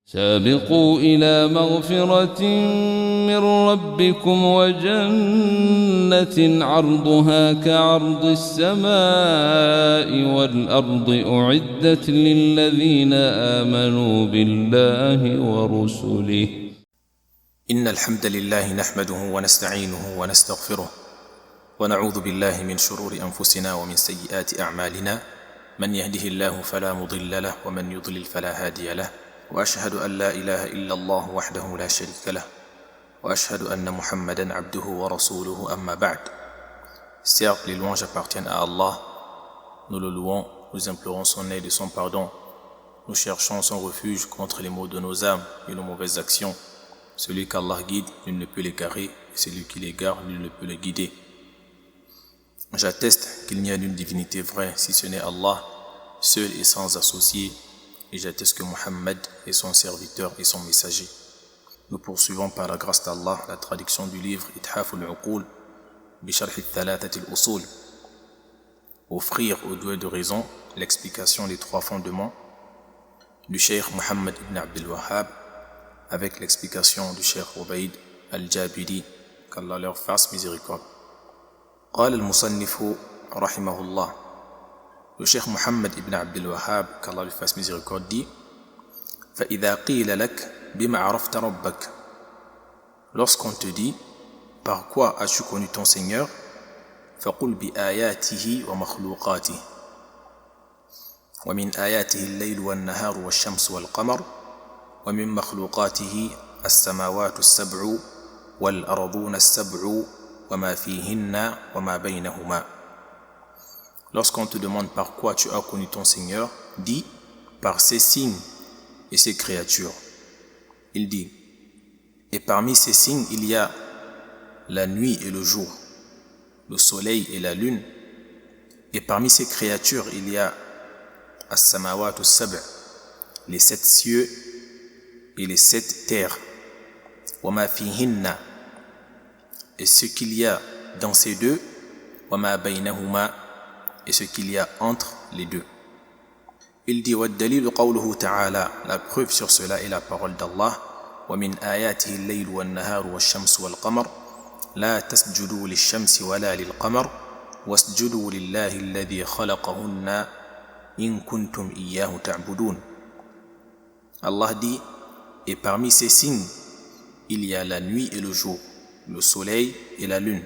سابقوا إلى مغفرة من ربكم وجنة عرضها كعرض السماء والأرض أعدت للذين آمنوا بالله ورسله. إن الحمد لله نحمده ونستعينه ونستغفره ونعوذ بالله من شرور أنفسنا ومن سيئات أعمالنا، من يهده الله فلا مضل له ومن يضلل فلا هادي له، وأشهد أن لا إله إلا الله وحده لا شريك له، وأشهد أن محمدا عبده ورسوله. أما بعد. Certes, les louanges appartiennent à Allah. Nous le louons, nous implorons son aide et son pardon. Nous cherchons son refuge contre les maux de nos âmes et nos mauvaises actions. Celui qu'Allah guide, nul ne peut l'égarer, et celui qui l'égare, nul ne peut le guider. J'atteste qu'il n'y a nulle divinité vraie si ce n'est Allah, seul et sans associé, et j'atteste que Muhammad est son serviteur et son messager. Nous poursuivons par la grâce d'Allah la traduction du livre Ithaf al-Uqul bi Sharh al-Thalathat al-Usul, offrir au doué de raison l'explication des trois fondements du Cheikh Muhammad ibn Abdul Wahhab avec l'explication du Cheikh Ubayd al-Jabiri, qu'Allah leur fasse miséricorde. قال المصنف رحمه الله. Le Cheikh Muhammad ibn Abdul Wahhab, qu'Allah lui fasse miséricorde, dit: فإذا قيل لك بما عرفت ربك. Lorsqu'on te dit par quoi as-tu connu ton Seigneur, فقل بآياته ومخلوقاته. ومن آياته الليل والنهار والشمس والقمر، ومن مخلوقاته السماوات السبع والأرضون السبع وما فيهن وما بينهما. Lorsqu'on te demande par quoi tu as connu ton Seigneur, dis par ses signes et ses créatures. Il dit: et parmi ces signes il y a la nuit et le jour, le soleil et la lune, et parmi ces créatures il y a as-samawat as-sab', les 7 cieux et les 7 terres, wa ma fihinna, et ce qu'il y a dans ces deux, wa ma baynahuma, et ce qu'il y a entre les deux. Il dit: wa dalilu qawluhu ta'ala, la preuve sur cela est la parole d'Allah: wa min ayatihi al-layl wan-nahar wash-shamsu wal-qamar la tasjudu lish-shamsi wala lil-qamar wasjudu lillahi alladhi khalaqahunna in kuntum iyyahu ta'budun. Allah dit: et parmi ces signes il y a la nuit et le jour, le soleil et la lune.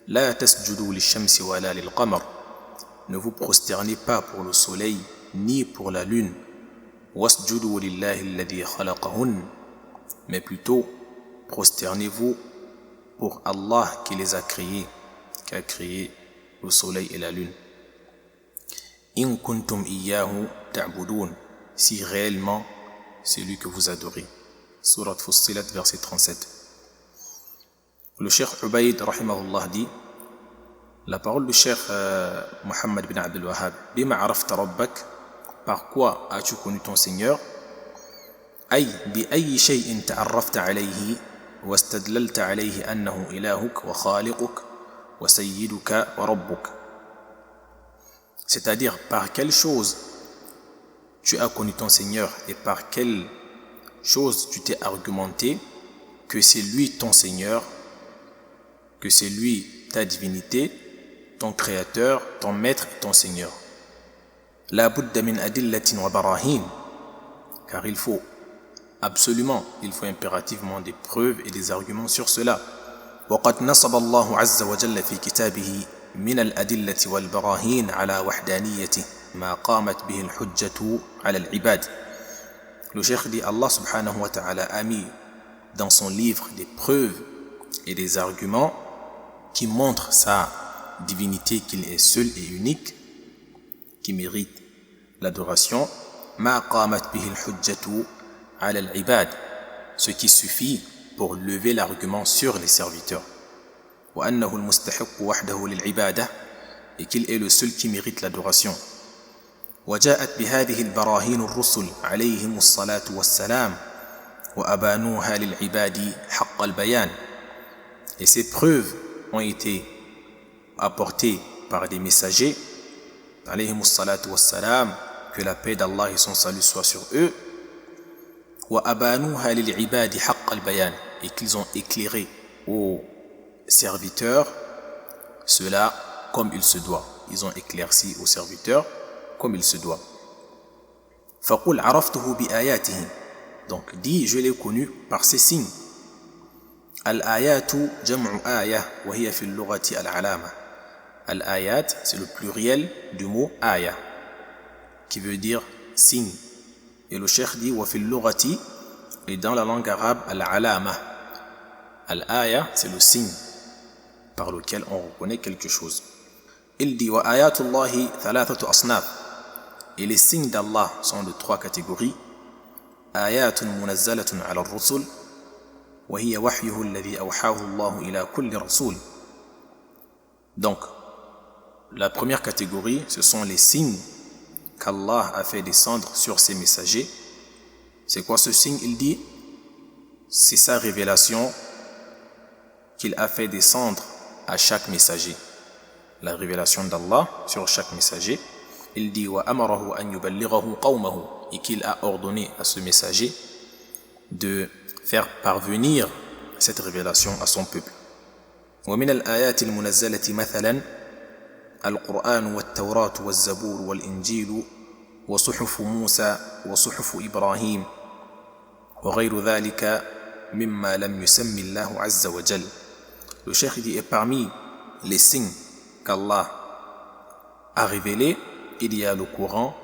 La tasjudu lish-shamsi wala lil-qamar, ne vous prosternez pas pour le soleil ni pour la lune. Wasjudu lillahi alladhi khalaqahun, mais plutôt prosternez-vous pour Allah qui les a créés, qui a créé le soleil et la lune. In kuntum iyyahu ta'budun, si réellement c'est lui que vous adorez. Surat Fussilat, verset 37. Le Cheikh Ubayd rahimahullah dit: la parole du Cheikh Muhammad bin Abdul Wahhab, bima arafta rabbak, par quoi as-tu connu ton Seigneur, ay bi ayyi shay'in ta'arrafta alayhi wastadlalta alayhi annahu ilahuk wa khaliquk wa sayyiduka wa rabbuk. C'est-à-dire, par quelle chose tu as connu ton Seigneur et par quelle chose tu t'es argumenté que c'est lui ton Seigneur, que c'est lui ta divinité, ton créateur, ton maître et ton Seigneur. La budda min adillatin wa barahin, car il faut impérativement des preuves et des arguments sur cela. وقد نصب الله عز وجل في كتابه من الأدلة والبراهين على وحدانيته ما قامت به الحجة على العباد. Le Cheikh dit: Allah subhanahu wa ta'ala a mis dans son livre des preuves et des arguments qui montrent sa divinité, qu'il est seul et unique, qui mérite l'adoration. Ma qamat bihi al-hujjatu ala al-ibad, ce qui suffit pour lever l'argument sur les serviteurs. Wa annahu al-mustahiq wahdahu lil-ibadah, et qu'il est le seul qui mérite l'adoration. Wa ja'at bi hadhihi al-barahin ar-rusul alayhim as-salatu was-salam wa abanuha lil-ibadi haqq al-bayan. Et ces preuves ont été apportées par des messagers, alayhimus salatu wassalam, que la paix d'Allah et son salut soient sur eux, وأبانوها للعباد حق البيان, et qu'ils ont éclairé aux serviteurs cela comme il se doit. Ils ont éclairci aux serviteurs comme il se doit. فقل عرفته بآياته, donc dis je l'ai connu par ses signes. الآيات جمع آية وهي في اللغة العلامة. الآيات c'est le pluriel du mot آية qui veut dire signe. Et le cheikh dit وفي اللغة, et dans la langue arabe العلامة. الآية c'est le signe par lequel on reconnaît quelque chose. Il dit وآيات الله ثلاثة أصناف, et les signes d'Allah sont de trois catégories. آيات منزلة على الرسل وهي وحيه الذي أوحاه الله إلى كل رسول. Donc la première catégorie, ce sont les signes qu'Allah a fait descendre sur ses messagers. C'est quoi ce signe? Il dit c'est sa révélation qu'il a fait descendre à chaque messager. La révélation d'Allah sur chaque messager. Il dit وَأَمَرَهُ أَنْ يُبَلِّغَهُ قَوْمَهُ, et qu'il a ordonné à ce messager de faire parvenir cette révélation à son peuple. ومن الآيات المنزلة مثلا القرآن والتوراة والزبور والإنجيل وصحف موسى وصحف إبراهيم وغير ذلك مما لم يسمي الله عز وجل. Le cheikh dit, et parmi les signes qu'Allah a révélés, il y a le Coran,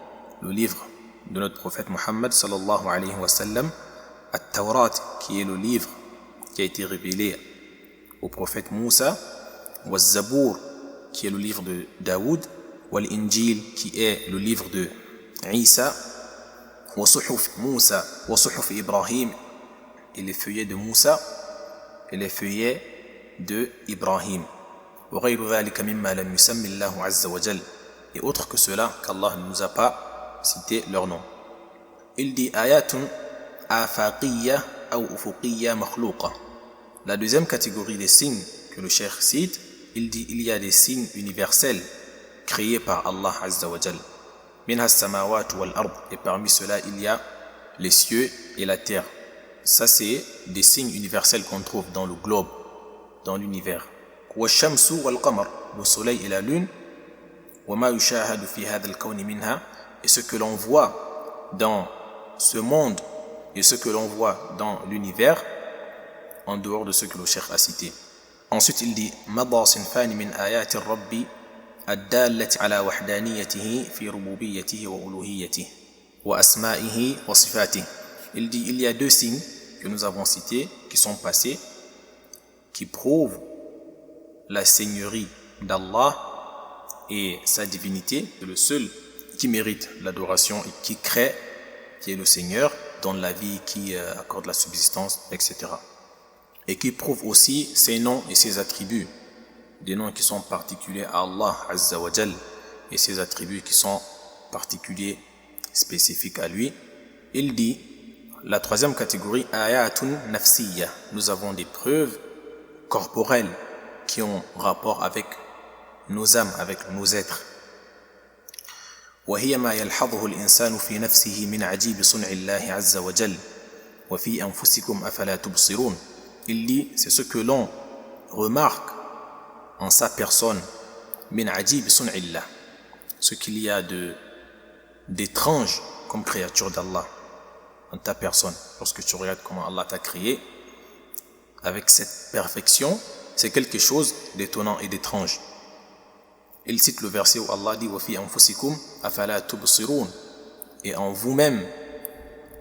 le livre de notre prophète Muhammad sallallahu alayhi wa sallam, At-Tawrat, qui est le livre qui a été révélé au prophète Moussa, Waz-Zabour, qui est le livre de Daoud, Wal-Injil, qui est le livre de Isa, Wa-Suhuf Moussa, Wa-Suhuf Ibrahim, et les feuillets de Moussa, et les feuillets de Ibrahim. Et autres que cela qu'Allah ne nous a pas cité leur nom. Il dit ayatun afaqiyya ou ufuqiyya makhlouqa. La deuxième catégorie des signes que le cheikh cite, il dit il y a des signes universels créés par Allah Azza wa Jal. Minha as-samawat wal ard, et parmi cela il y a les cieux et la terre. Ça c'est des signes universels qu'on trouve dans le globe, dans l'univers. والشمس والقمر, le soleil et la lune. وما يشاهد في هذا الكون منها, et ce que l'on voit dans ce monde et ce que l'on voit dans l'univers en dehors de ce que le cheikh a cité. Ensuite il dit مضى صنفان من آيات الرب الدالة على وحدانيته في ربوبيته وألوهيته وأسمائه وصفاته. Il dit il y a deux signes que nous avons cités qui sont passés qui prouvent la seigneurie d'Allah et sa divinité, c'est le seul qui mérite l'adoration et qui crée, qui est le Seigneur, donne la vie, qui accorde la subsistance, etc. Et qui prouve aussi ses noms et ses attributs, des noms qui sont particuliers à Allah Azza wa Jal et ses attributs qui sont particuliers, spécifiques à lui. Il dit, la troisième catégorie, ayatun nafsiyya, nous avons des preuves corporelles qui ont rapport avec nos âmes, avec nos êtres. وهي ما يلحظه الإنسان في نفسه من عجيب صنع الله عز وجل وفي أنفسكم أفلا تبصرون. Il dit, c'est ce que l'on remarque en sa personne, min ajib sun'illah, ce qu'il y a d'étrange comme créature d'Allah en ta personne. Lorsque tu regardes comment Allah t'a créé, avec cette perfection, c'est quelque chose d'étonnant et d'étrange. Il cite le verset où Allah dit wa fi anfusikum afala tubsirun, et en vous-même,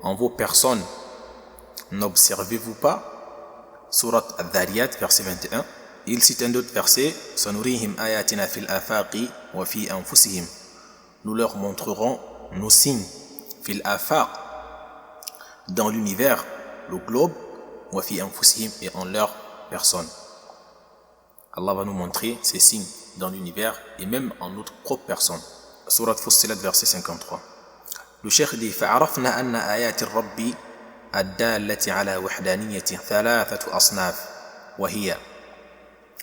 en vos personnes, n'observez-vous pas? Surat Al-Dhariyat, verset 21. Il cite un autre verset, sanurihim ayatina fil afaqi wa fi anfusihim, nous leur montrerons nos signes fil afaq, dans l'univers, le globe, wa fi anfusihim, et en leur personne. Allah va nous montrer ces signes dans l'univers et même en notre propre personne. Surat Fussilat, verset 53. Le cheikh dit فَعَرَفْنَا أَنَّ آيَاتِ الرَّبِّ الدالة على وحدانيته ثلاثة أصناف وهي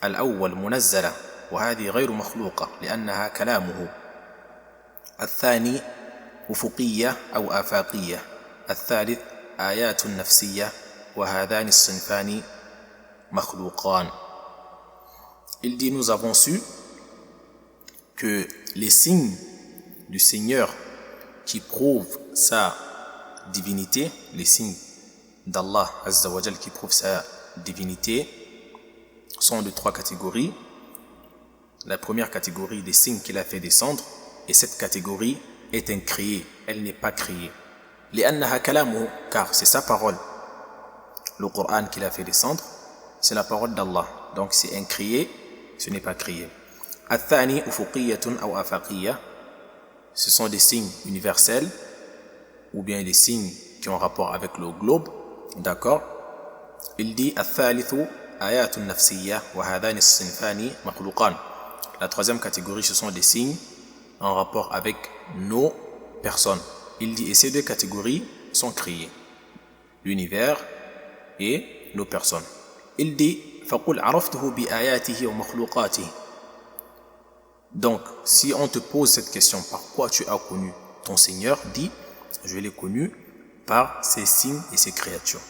الأول منزلة وهذه غير مخلوقة لأنها كلامه، الثاني أفقية أو آفاقية، الثالث آيات نفسية وهذان الصنفان مخلوقان. Il dit, nous avons su que les signes du Seigneur qui prouvent sa divinité, les signes d'Allah Azza wa Jal qui prouvent sa divinité, sont de trois catégories. La première catégorie, des signes qu'il a fait descendre, et cette catégorie est incréée, elle n'est pas créée. لأنها كلامه, car c'est sa parole. Le Coran qu'il a fait descendre, c'est la parole d'Allah. Donc c'est incréé, ce n'est pas créé. الثاني أفقية أو آفاقية, ce sont des signes universels ou bien des signes qui ont rapport avec le globe, d'accord. Il dit الثالث آيات نفسية وهذان الصنفان مخلوقان. La troisième catégorie, ce sont des signes en rapport avec nos personnes. Il dit, et ces deux catégories sont créées, l'univers et nos personnes. Il dit, فَقُلْ عَرَفْتُهُ بِآيَاتِهِ وَمَخْلُوقَاتِهِ. Donc, si on te pose cette question, par quoi tu as connu ton Seigneur, dis, je l'ai connu par ses signes et ses créatures.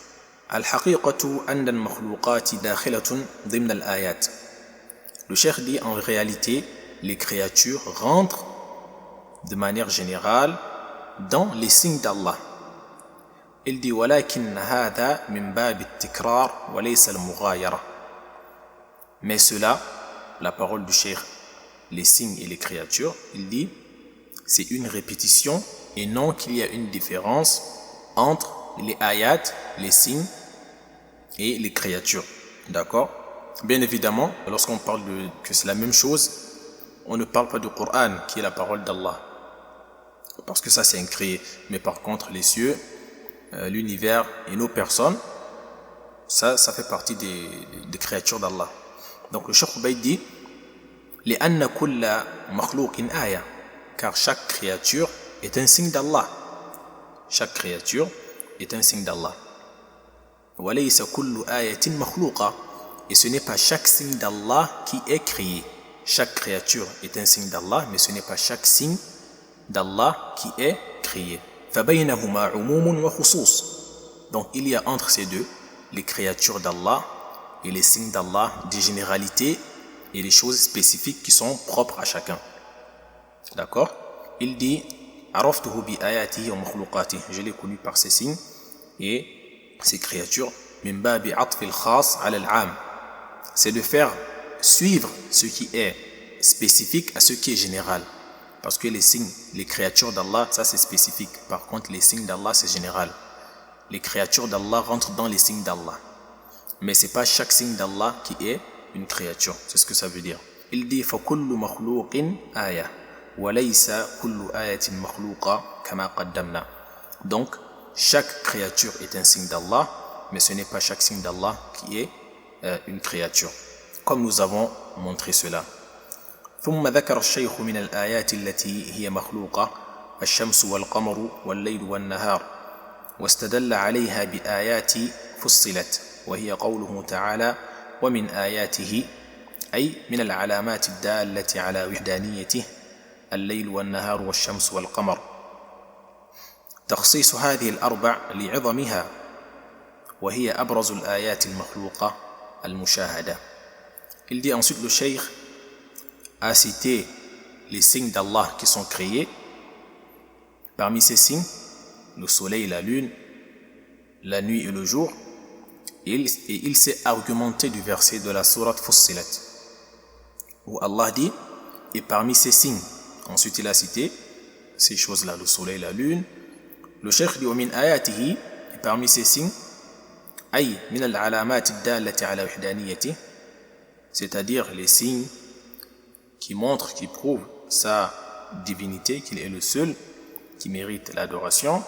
الحقيقة أن المخلوقات داخلة ضمن الآيات. Le cheikh dit, en réalité, les créatures rentrent de manière générale dans les signes d'Allah. Il dit ولكن هذا من باب التكرار وليس المغايرة. Mais cela, la parole du cheikh, les signes et les créatures, il dit c'est une répétition et non qu'il y a une différence entre les ayats, les signes et les créatures. D'accord? Bien évidemment, lorsqu'on parle que c'est la même chose, on ne parle pas du Coran qui est la parole d'Allah, parce que ça c'est incréé. Mais par contre les cieux, l'univers et nos personnes, ça fait partie des créatures d'Allah. Donc le Cheikh Ubayd dit لأن كل مخلوق آية, car chaque créature est un signe d'Allah. Chaque créature est un signe d'Allah. وليس كل آية مخلوقة, et ce n'est pas chaque signe d'Allah qui est créé. Chaque créature est un signe d'Allah, mais ce n'est pas chaque signe d'Allah qui est créé. فبينهما عموم وخصوص. Donc il y a entre ces deux, les créatures d'Allah et les signes d'Allah, des généralités et des choses spécifiques qui sont propres à chacun. D'accord? Il dit عرفته بآياته ومخلوقاته. Je l'ai connu par ses signes et ses créatures. من باب عطف الخاص على العام. C'est de faire suivre ce qui est spécifique à ce qui est général. Parce que les signes, les créatures d'Allah, ça c'est spécifique. Par contre, les signes d'Allah, c'est général. Les créatures d'Allah rentrent dans les signes d'Allah. Mais ce n'est pas chaque signe d'Allah qui est une créature. C'est ce que ça veut dire. Il dit فَكُلُّ مَخْلُوقٍ آيَةٍ وَلَيْسَ كُلُّ آيَةٍ مَخْلُوقًا كَمَا قَدَّمْنَا. Donc, chaque créature est un signe d'Allah, mais ce n'est pas chaque signe d'Allah qui est une créature, comme nous avons montré cela. ثم ذكر الشيخ من الآيات التي هي مخلوقة الشمس والقمر والليل والنهار واستدل عليها بآيات فصلت وهي قوله تعالى ومن آياته أي من العلامات الدالة على وحدانيته الليل والنهار والشمس والقمر. تخصيص هذه الأربع لعظمها وهي أبرز الآيات المخلوقة المشاهدة. Il dit ensuite, le cheikh a cité les signes d'Allah qui sont créés. Parmi ces signes, le soleil, la lune, la nuit et le jour. Et il s'est argumenté du verset de la sourate Fussilat, où Allah dit, et parmi ces signes, ensuite il a cité ces choses-là, le soleil, la lune. Le cheikh dit, وَمِنْ آيَاتِهِ, et parmi ces signes, أي من العلامات الدالة على وحدانيته, c'est-à-dire les signes qui montrent, qui prouvent sa divinité, qu'il est le seul qui mérite l'adoration.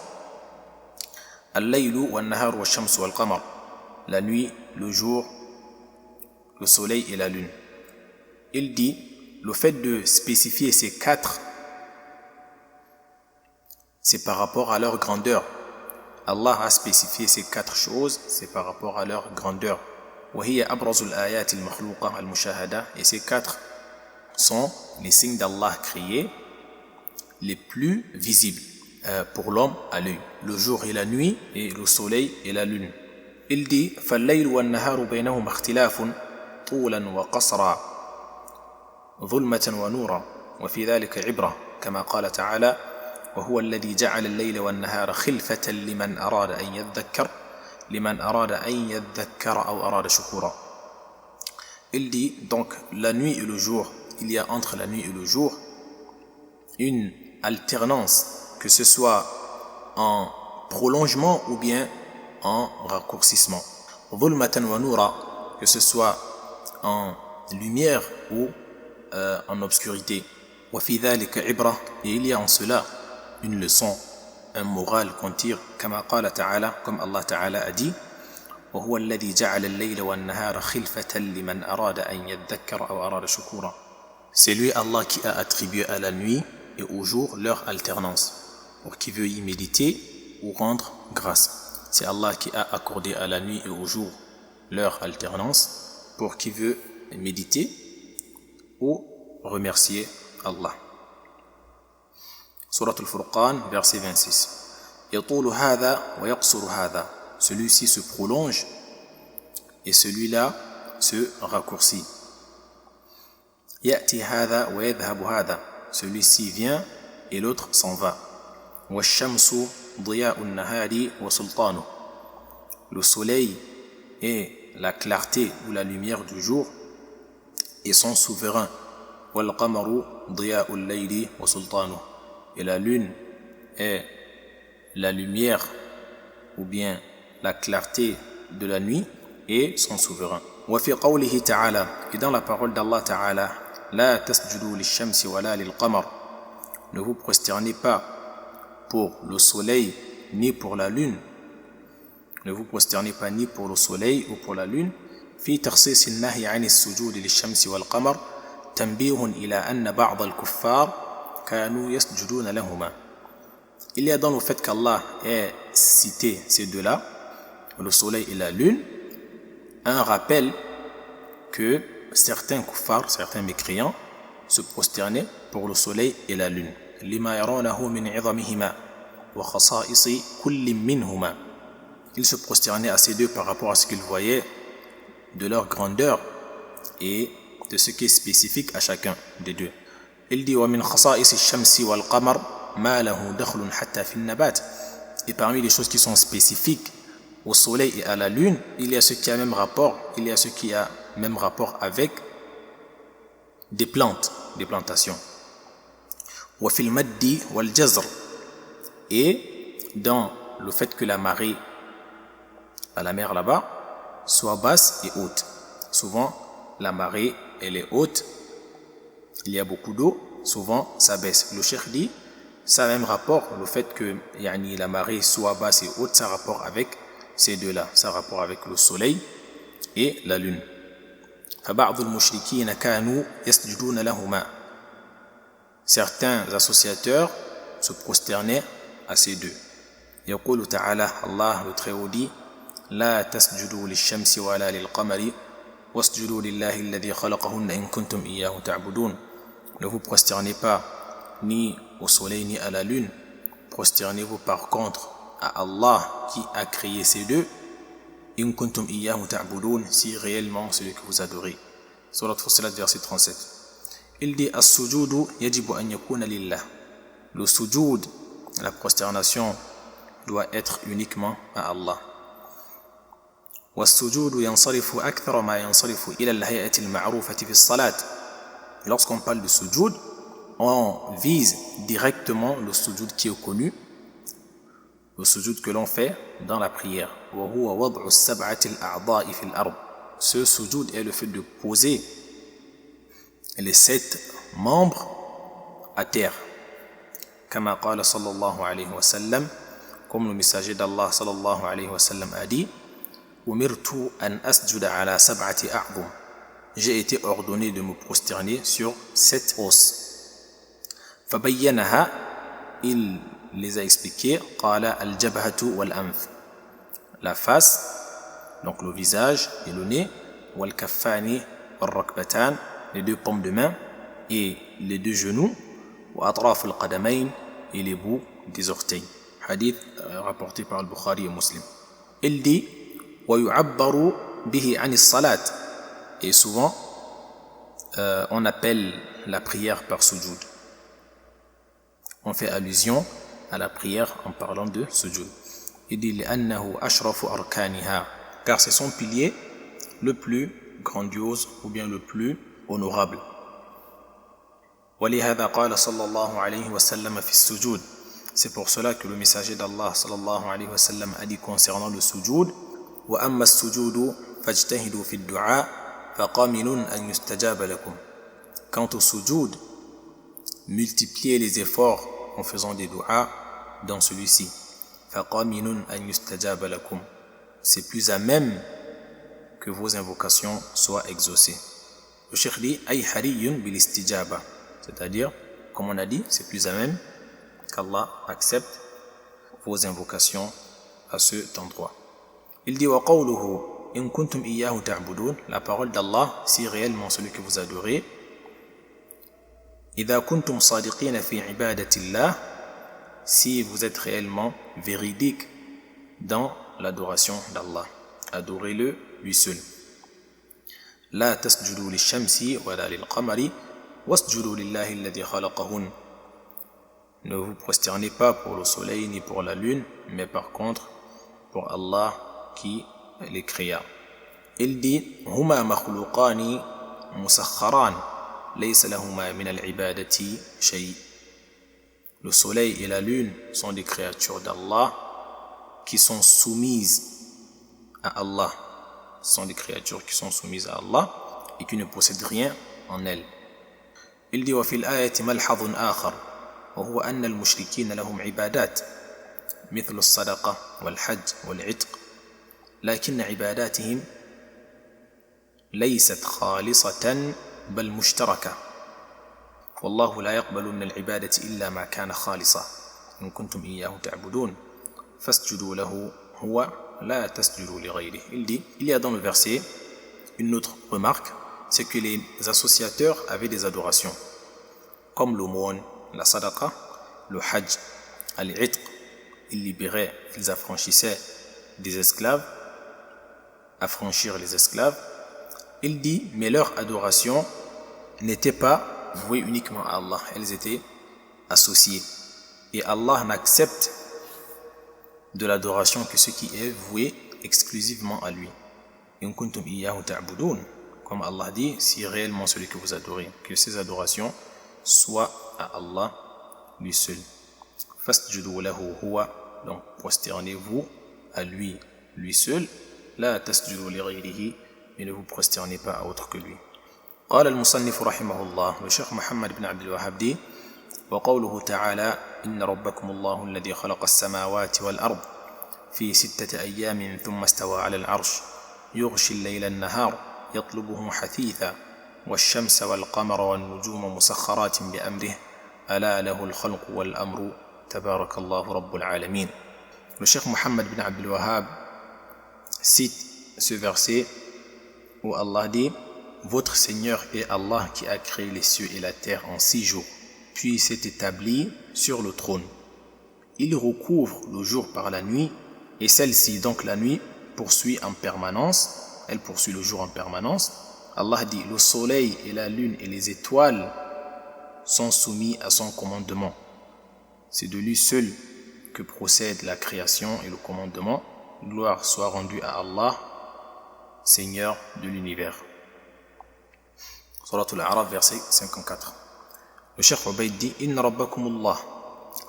Al-laylu wal-nahar wal-shams wal-qamar, la nuit, le jour, le soleil et la lune. Il dit, le fait de spécifier ces quatre, c'est par rapport à leur grandeur. Allah a spécifié ces quatre choses, c'est par rapport à leur grandeur. وهي أبرز الآيات المخلوقة المشاهدة, et ces quatre sont les signes d'Allah créés les plus visibles. pour l'homme à l'œil. Le jour et la nuit, et le soleil et la lune. Il dit فالليل والنهار بينهما اختلاف طولا وقصرا ظلمة ونورا وفي ذلك عبرة كما قال تعالى وهو الذي جعل الليل والنهار خلفة لمن أراد أن يذكر أو أراد شكورا. Il dit donc la nuit et le jour, il y a entre la nuit et le jour une alternance, que ce soit en prolongement ou bien en raccourcissement. Dhulmatan wa nura, que ce soit en lumière ou en obscurité. Wa fi dhalika ibra, et il y a en cela une leçon, un moral qu'on tire, kama qala ta'ala, comme Allah Ta'ala a dit وهو الذي جعل الليل والنهار خلفة لمن أراد أن يذكر أو أراد شكورا. C'est lui Allah qui a attribué à la nuit et au jour leur alternance, pour qui veut y méditer ou rendre grâce. C'est Allah qui a accordé à la nuit et au jour leur alternance, pour qui veut méditer ou remercier Allah. Surat al-Furqan, verset 26. يطول هذا ويقصر هذا. Celui-ci se prolonge et celui-là se raccourcit. يأتي هذا ويذهب هذا. Celui-ci vient et l'autre s'en va. والشمس ضياء النهار وسلطانه. Le soleil est la clarté ou la lumière du jour et son souverain. والقمر ضياء الليل وسلطانه. Et la lune est la lumière ou bien la clarté de la nuit et son souverain. وفي قوله تعالى, et dans la parole d'Allah Ta'ala, لا تسجدوا للشمس ولا للقمر. Ne vous prosternez pas pour le soleil ni pour la lune. Ne vous prosternez pas ni pour le soleil ou pour la lune. في تخصيص النهي عن السجود للشمس والقمر تنبيه إلى أن بعض الكفار كانوا يسجدون لهما. Il y a dans le fait qu'Allah ait cité ces deux-là, le soleil et la lune, un rappel que certains kuffars, certains mécréants, se prosternaient pour le soleil et la lune. لما يرونه من عظمهما وخصائص كل منهما. Ils se prosternaient à ces deux par rapport à ce qu'ils voyaient de leur grandeur et de ce qui est spécifique à chacun des deux. Il dit ومن خصائص الشمس والقمر ما له دخل حتى في النبات. Et parmi les choses qui sont spécifiques au soleil et à la lune, il y a ce qui a même rapport, avec des plantes, des plantations. وفي المد والجزر. Et dans le fait que la marée à la mer là-bas soit basse et haute. Souvent la marée elle est haute, il y a beaucoup d'eau, souvent ça baisse. Le cheikh dit ça a même rapport, le fait que la marée soit basse et haute, ça a rapport avec ces deux-là, ça a rapport avec le soleil et la lune. فبعض المشركين كانوا يسجدون لهما. Certains associateurs se prosternaient à ces deux. يقول تعالى, Allah le Très-Haut dit لا تسجدوا للشمس ولا للقمر واسجدوا لله الذي خلقهن إن كنتم إياه تعبدون. Ne vous prosternez pas ni au soleil ni à la lune, prosternez-vous par contre à Allah qui a créé ces deux, in kuntum iyyahu ta'budun, si réellement celui que vous adorez. Surat Fussilat, verset 37. Il dit as-sujudu yajibu an yakuna lillah. Le sujud, la prosternation, doit être uniquement à Allah. والسجود ينصرف أكثر ما ينصرف إلى الهيئة المعروفة في الصلاة. Lorsqu'on parle de sujud, on vise directement le sujud qui est connu, le sujud que l'on fait dans la prière. Ce sujud est le fait de poser les 7 membres à terre. Kama qala sallallahu alayhi wa sallam, comme le messager d'Allah sallallahu alayhi wa sallam a dit, umirtu an asjuda ala sab'ati a'dhum. J'ai été ordonné de me prosterner sur 7 os. فبينها, il les a expliqués. قال الجبهة والأنف, la face, donc le visage et le nez, والكفان والركبتان, les 2 paumes de main et les 2 genoux, وأطراف القدمين, et les bouts des orteils. Hadith rapporté par Al-Bukhari et Muslim. Il dit وَيُعَبَّرُ بِهِ عَنِ الصَّلَاةِ. Et souvent, on appelle la prière par sujoud. On fait allusion à la prière en parlant de sujoud. Il dit لأنه أشرف أركانها, car c'est son pilier le plus grandiose ou bien le plus honorable. ولهذا قال صلى الله عليه وسلم في السجود. C'est pour cela que le messager d'Allah صلى الله عليه وسلم a dit concernant le sujoud وأما السجود فاجتهدوا في الدعاء فقامل أن يستجاب لكم. Quant au sujoud, multipliez les efforts en faisant des du'as dans celui-ci. فقامل أن يستجاب لكم. C'est plus à même que vos invocations soient exaucées. Le cheikh dit أي حري بالاستجابة, c'est-à-dire, comme on a dit, c'est plus à même qu'Allah accepte vos invocations à cet endroit. Il dit وقوله إن كنتم إياه تعبدون, la parole d'Allah, si réellement celui que vous adorez, إذا كنتم صادقين في عبادة الله, si vous êtes réellement véridique dans l'adoration d'Allah, adorez-le lui seul. لا تسجدوا للشمس ولا للقمر واسجدوا لله الذي خلقهن. Ne vous prosternez pas pour le soleil ni pour la lune, mais par contre pour Allah qui les créa. Il dit هما مخلوقان مسخران ليس لهما من العبادة شيء. Le soleil et la lune sont des créatures d'Allah qui sont soumises à Allah. Ce sont des créatures qui sont soumises à Allah et qui ne possèdent rien en elles. Il dit وفي الآية ملحظ آخر وهو أن المشركين لهم عبادات مثل الصدقة والحج والعتق لكن عباداتهم ليست خالصة بل مشتركة والله لا يقبل من العبادة إلا ما كان خالصا إن كنتم إياه تعبدون فاسجدوا له هو لا تسجدوا لغيره. Il dit, il y a dans le verset une autre remarque, c'est que les associateurs avaient des adorations comme l'aumône, la sadaqa, le hajj, al-itq, ils libéraient, ils affranchissaient des esclaves, affranchir les esclaves. Il dit, mais leur adoration n'était pas vouée uniquement à Allah, elles étaient associées. Et Allah n'accepte de l'adoration que ce qui est voué exclusivement à lui. In kuntum iyyahu ta'budun, comme Allah dit, si réellement celui que vous adorez, que ces adorations soient à Allah lui seul. Fasjudu lahu huwa, donc prosternez-vous à lui, lui seul. La tasjudu li ghayrihi, mais ne vous prosternez pas à autre que lui. قال المصنف رحمه الله, le cheikh Muhammad ibn Abdul Wahhab dit وقوله تعالى إن ربكم الله الذي خلق السماوات والأرض في 6 أيام ثم استوى على العرش يغشي الليل النهار يطلبه حثيثا والشمس والقمر والنجوم مسخرات بأمره ألا له الخلق والأمر تبارك الله رب العالمين. Le cheikh Muhammad ibn Abdul Wahhab cite ce verset où Allah dit votre Seigneur est Allah qui a créé les cieux et la terre en 6 jours, puis s'est établi sur le trône. Il recouvre le jour par la nuit, et celle-ci, donc la nuit, poursuit en permanence, elle poursuit le jour en permanence. Allah dit, le soleil et la lune et les étoiles sont soumis à son commandement. C'est de lui seul que procède la création et le commandement. Gloire soit rendue à Allah, Seigneur de l'univers. Surat Al-A'raf, verset 54. Le cheikh Ubayd dit Inna rabbakumullah.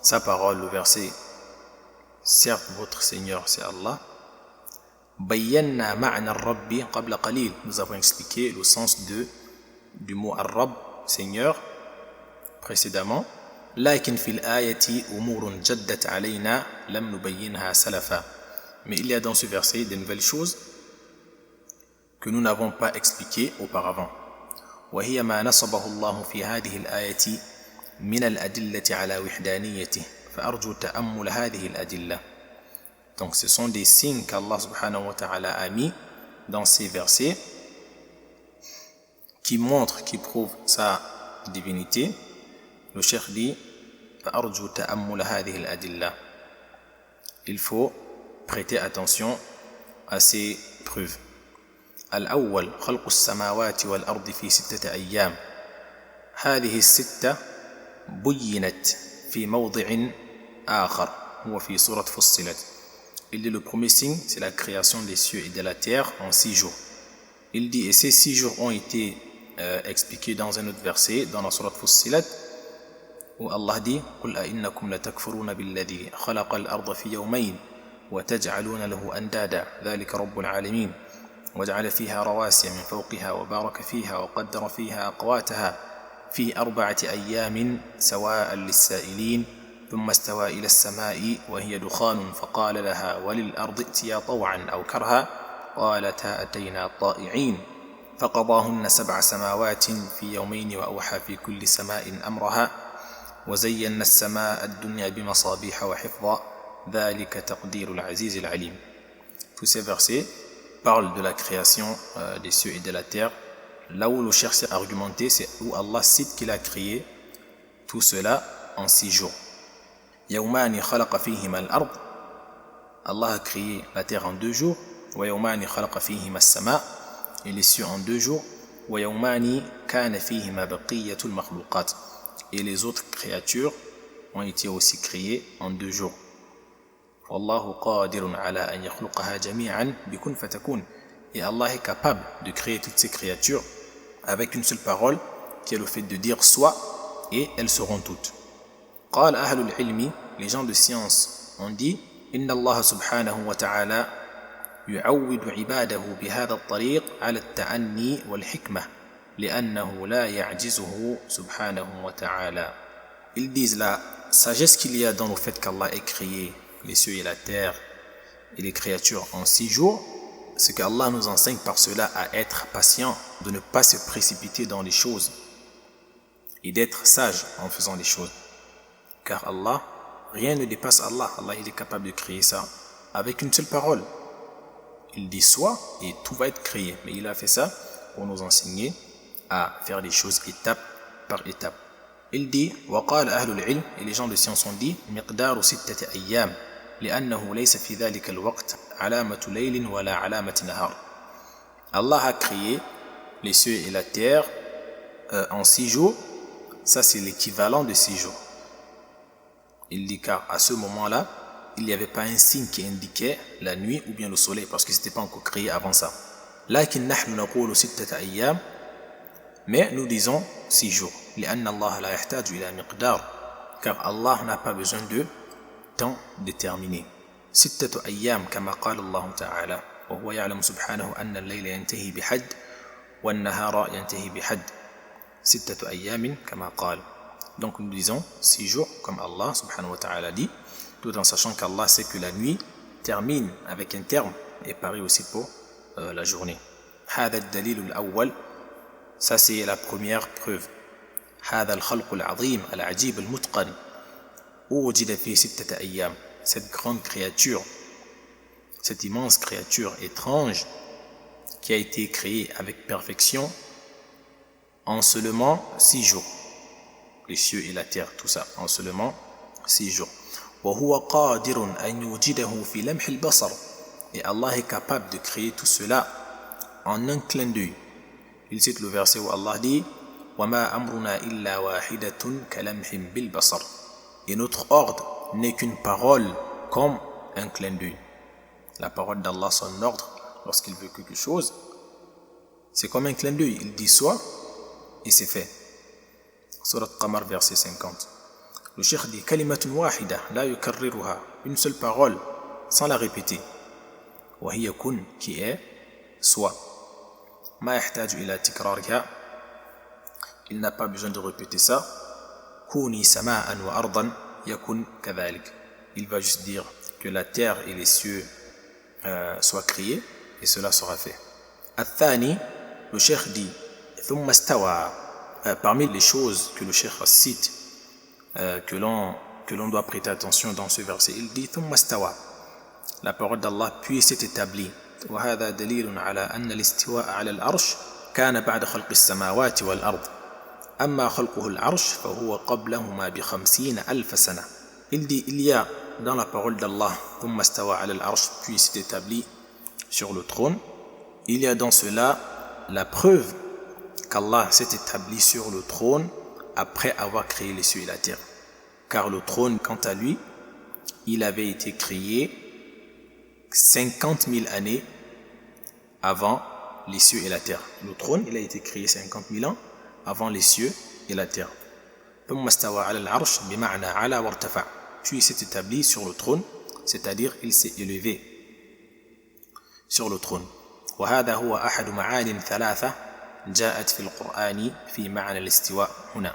Sa parole, le verset, certes votre Seigneur c'est Allah. Bayyanna ma'na ar-rabbi qabla qalil. Nous avons expliqué le sens du mot ar-rabb, Seigneur, précédemment. Lakin fil ayati umurun jaddat alayna lam nubayyinha salafa. Mais il y a dans ce verset des nouvelles choses que nous n'avons pas expliquées auparavant. وهي ما نصبه الله في هذه الآية من الأدلة على وحدانيته فأرجو تأمل هذه الأدلة. Donc ce sont des signes qu'Allah subhanahu wa ta'ala a mis dans ces versets qui montrent, qui prouvent sa divinité. Le cheikh dit فأرجو تأمل هذه الأدلة. Il faut prêter attention à ces preuves. الأول خلق السماوات والأرض في 6 أيام. هذه الستة بينت في موضع آخر هو في سورة فصلت. Il dit le premier signe, c'est la création des cieux et de la terre en 6 jours. Il dit, et ces 6 jours ont été expliqués dans un autre verset, dans la sourate Fussilat, où Allah dit قُلْ أَإِنَّكُمْ لَتَكْفُرُونَ بِالَّذِي خَلَقَ الْأَرْضَ فِي يَوْمَيْنِ وَتَجْعَلُونَ لَهُ أَنْدَادًا ذَلِكَ رَبُّ الْعَالَمِينَ وَجَعَلَ فِيهَا رَوَاسِيَ مِنْ فَوْقِهَا وَبَارَكَ فِيهَا وَقَدَّرَ فِيهَا أَقْوَاتَهَا في 4 أيام سواء للسائلين ثم استوى إلى السماء وهي دخان فقال لها وللأرض ائتيا طوعا أو كرها قالتا أتينا طائعين فقضاهن 7 سماوات في يومين وأوحى في كل سماء أمرها وزينا السماء الدنيا بمصابيح وحفظا ذلك تقدير العزيز العليم. Tous ces versets parlent de la création des cieux et de la terre. Là où le cherche à argumenter, c'est où Allah cite qu'il a créé tout cela en 6 jours. يومان خلق فيهما الأرض. Allah a créé la terre en 2 jours. ويومان خلق فيهما السماء. Et les cieux en 2 jours. ويومان كان فيهما بقية المخلوقات. Et les autres créatures ont été aussi créées en 2 jours. والله قادر على أن يخلقها جميعا بكن فتكون. Et Allah est capable de créer toutes ces créatures avec une seule parole qui est le fait de dire soit et elles seront toutes. قال أهل العلم, les gens de science ont dit إن الله سبحانه وتعالى يعود عباده بهذا الطريق على التأني والحكمة لأنه لا يعجزه سبحانه وتعالى. Ils disent la sagesse qu'il y a dans le fait qu'Allah ait créé les cieux et la terre et les créatures en 6 jours, c'est qu'Allah nous enseigne par cela à être patient, de ne pas se précipiter dans les choses et d'être sage en faisant les choses. Car Allah, rien ne dépasse Allah. Allah, il est capable de créer ça avec une seule parole. Il dit soit et tout va être créé. Mais il a fait ça pour nous enseigner à faire les choses étape par étape. Il dit وقال أهل العلم, et les gens de science ont dit مقدار 6 أيام لأنه ليس في ذلك الوقت علامة ليل ولا علامة نهار. Allah a créé les cieux et la terre en 6 jours. Ça, c'est l'équivalent de 6 jours. Il dit car à ce moment-là, il n'y avait pas un signe qui indiquait la nuit ou bien le soleil parce que ce n'était pas encore créé avant ça. لكن نحن نقول 6 أيام, mais nous disons 6 jours. لأن الله لا يحتاج إلى مقدار, car Allah n'a pas besoin de temps déterminé. 6 أيام كما قال الله تعالى وهو يعلم سبحانه أن الليل ينتهي بحد والنهار ينتهي بحد 6 أيام كما قال. Donc nous disons 6 jours comme Allah subhanahu wa ta'ala dit, tout en sachant qu'Allah sait que la nuit termine avec un terme et pareil aussi pour la journée. هذا الدليل الأول, ça c'est la première preuve. هذا الخلق العظيم العجيب المتقن وجد في 6 أيام. Cette grande créature, cette immense créature étrange qui a été créée avec perfection en seulement 6 jours. Les cieux et la terre, tout ça, en seulement 6 jours. وهو قادر أن يوجده في لمح البصر. Et Allah est capable de créer tout cela en un clin d'œil. Il cite le verset où Allah dit وما أمرنا إلا واحدة كلمح بالبصر. Et notre ordre n'est qu'une parole comme un clin d'œil. La parole d'Allah, son ordre, lorsqu'il veut quelque chose, c'est comme un clin d'œil. Il dit soit et c'est fait. Surat Qamar, verset 50. Le cheikh dit kalimatun wahida la yukarriruha, une seule parole sans la répéter. Wa hiya kun, qui est soit. Ma yahtaju ila tikrariha, il n'a pas besoin de répéter ça. Kuni sama'an wa ardan yakun kadhalik. Il va juste dire que la terre et les cieux soient créés et cela sera fait. Al-Thani, le cheikh dit thumma stawa. Parmi les choses que le cheikh cite, que l'on doit prêter attention dans ce verset, il dit thumma stawa. La parole d'Allah puis s'est établie. وهذا دليل على أن الاستواء على العرش كان بعد خلق السماوات والأرض. أما خلقه العرش فهو قبلهما ب50 ألف سنة. Il dit, il y a dans la parole d'Allah ثم استوى على العرش, puis s'est établi sur le trône, il y a dans cela la preuve qu'Allah s'est établi sur le trône après avoir créé les cieux et la terre. Car le trône, quant à lui, il avait été créé 50 000 années avant les cieux et la terre. Le trône, il a été créé 50 000 ans avant les cieux et la terre. ثم استوى على العرش بمعنى على وارتفع. Puis il s'est établi sur le trône, c'est-à-dire il s'est élevé sur le trône. وهذا هو أحد معان ثلاثة جاءت في القرآن في معنى الاستواء هنا.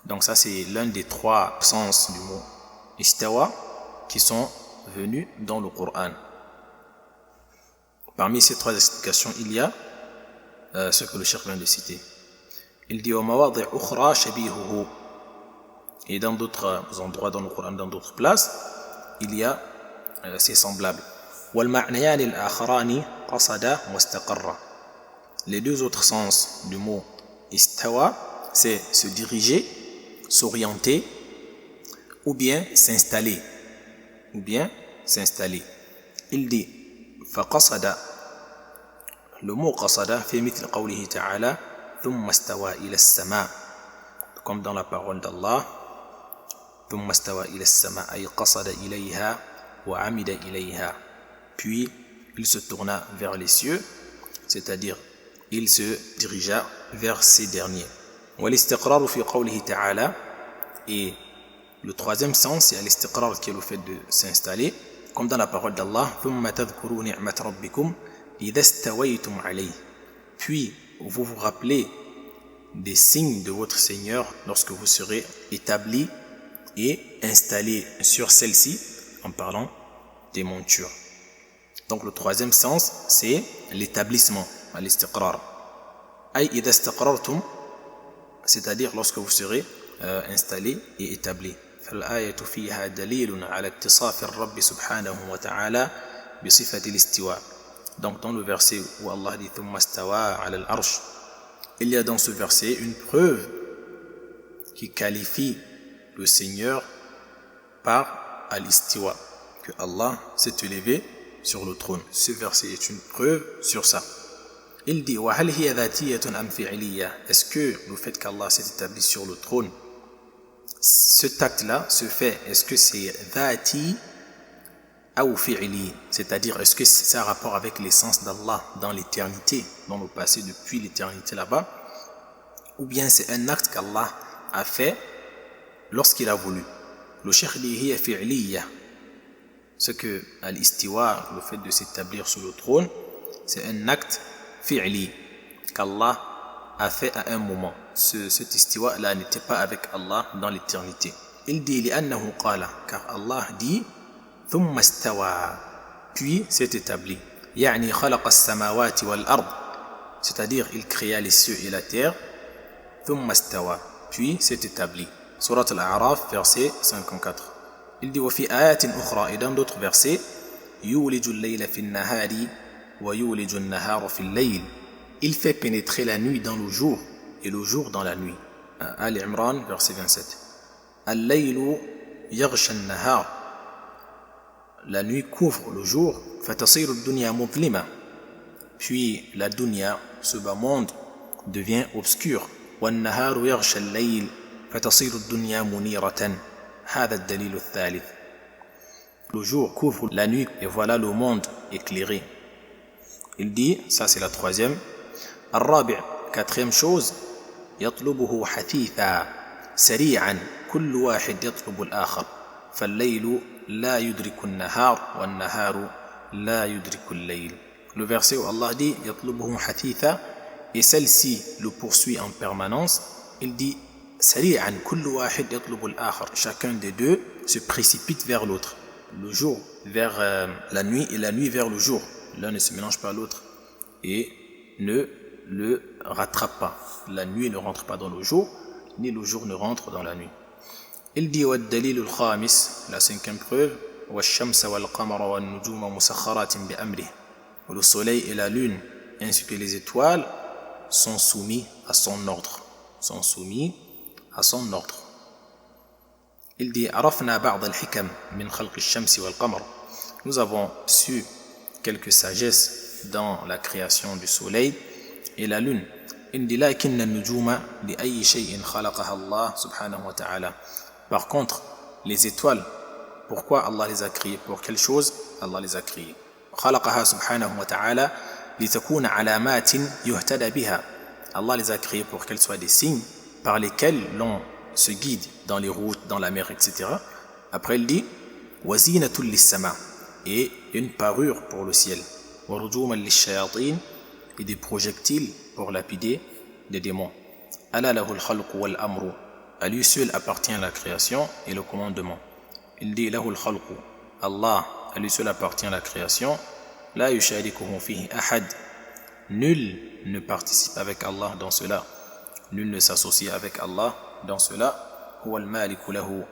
Donc ça c'est l'un des trois sens du mot istawa qui sont venus dans le Coran. Parmi ces trois explications, il y a ce que le cheikh vient de citer. Il dit ومواضع أخرى شبيهه. Et dans d'autres endroits dans le Coran, dans d'autres places, il y a c'est semblable. والمعنيان الآخران قصد واستقر. Les deux autres sens du mot istawa, c'est se diriger, s'orienter, ou bien s'installer. Ou bien s'installer. Il dit فقصد. Le mot قصد في مثل قوله تعالى ثم استوى إلى السماء. Comme dans la parole d'Allah ثم استوى إلى السماء أي قصد إليها وعمد إليها. Puis il se tourna vers les cieux, c'est-à-dire il se dirigea vers ces derniers. والاستقرار في قوله تعالى. Et le troisième sens, c'est l'istiqrar qui est le fait de s'installer, comme dans la parole d'Allah ثم تذكروا نعمة ربكم إذا استويتم عليه. Puis vous vous rappelez des signes de votre Seigneur lorsque vous serez établis et installés sur celle-ci en parlant des montures. Donc le troisième sens, c'est l'établissement, l'istiqrar. أي إذا استقررتم, c'est-à-dire lorsque vous serez installés et établis. فالآية فيها دليل على اتصاف الرب سبحانه وتعالى بصفة الاستواء. Donc dans le verset où Allah dit ثم استوى على العرش, il y a dans ce verset une preuve qui qualifie le Seigneur par al-istiwa, que Allah s'est élevé sur le trône. Ce verset est une preuve sur ça. Il dit وهل هي ذاتية أم فعلية. Est-ce que le fait qu'Allah s'est établi sur le trône, cet acte-là, ce fait, est-ce que c'est dhati ou fi'li, c'est-à-dire est-ce que ça a rapport avec l'essence d'Allah dans l'éternité, dans le passé, depuis l'éternité là-bas, ou bien c'est un acte qu'Allah a fait lorsqu'il a voulu. Le cheikh dit hiya fi'liya, ce que al-istiwa, le fait de s'établir sur le trône, c'est un acte fi'li qu'Allah a fait à un moment. Cet istiwa là n'était pas avec Allah dans l'éternité. Il dit لأنه قال, car Allah dit ثم استوى, puis s'est établi. يعني خلق السماوات والأرض, c'est-à-dire il créa les cieux et la terre. ثم استوى, puis s'est établi. Surat al-A'raf, verset 54. Il dit وفي آيات أخرى, et dans d'autres versets يولج الليل في النهار ويولج النهار في الليل. Il fait pénétrer la nuit dans le jour et le jour dans la nuit. Ali Imran, verset 27. Al-laylu yaghsha an-nahar. La nuit couvre le jour. Fatasiru ad-dunya mudlima. Puis la dunya, ce bas monde, devient obscur. Wan-naharu yaghsha al-layl. Fatasiru ad-dunya muniratan. Hadha ad-dalil ath-thalith. Le jour couvre la nuit et voilà le monde éclairé. Il dit, ça c'est la troisième. الرابع, quatrième chose, يطلبه حثيثا سريعا كل واحد يطلب الآخر فالليل لا يدرك النهار والنهار لا يدرك الليل. Le verset où Allah dit يطلبه حثيثا, et celle-ci le poursuit en permanence. Il dit سريعا كل واحد يطلب الآخر, chacun des deux se précipite vers l'autre, le jour vers la nuit et la nuit vers le jour. L'un ne se mélange pas à l'autre et ne le rattrape pas. La nuit ne rentre pas dans le jour, ni le jour ne rentre dans la nuit. Il dit وَالدَّلِيلُ الْخَامِسِ, la cinquième preuve, وَالشَّمْسَ وَالْقَمَرَ وَالنُّجُومَ مُسَخَّرَاتٍ بِأَمْرِهِ. Le soleil et la lune ainsi que les étoiles sont soumis à son ordre. sont soumis à son ordre. Il dit عرفنا بعض الحكم من خلق الشمس والقمر. Nous avons su quelques sagesses dans la création du soleil et la lune. Il dit لكن النجوم لأي شيء خلقها الله سبحانه وتعالى. Par contre, les étoiles, pourquoi Allah les a créées? Pour quelle chose Allah les a créées? خلقها سبحانه وتعالى لتكون علامات يهتدى بها. Allah les a créées pour qu'elles soient des signes par lesquels l'on se guide dans les routes, dans la mer, etc. Après il dit وزينة للسماء, et une parure pour le ciel, ورجوما للشياطين, et des projectiles pour lapider des démons. ألا له الخلق والأمر, à lui seul appartient la création et le commandement. Il dit له الخلق, Allah, à lui seul appartient la création, لا يشاركه فيه أحد, nul ne participe avec Allah dans cela, nul ne s'associe avec Allah dans cela. هو المالك له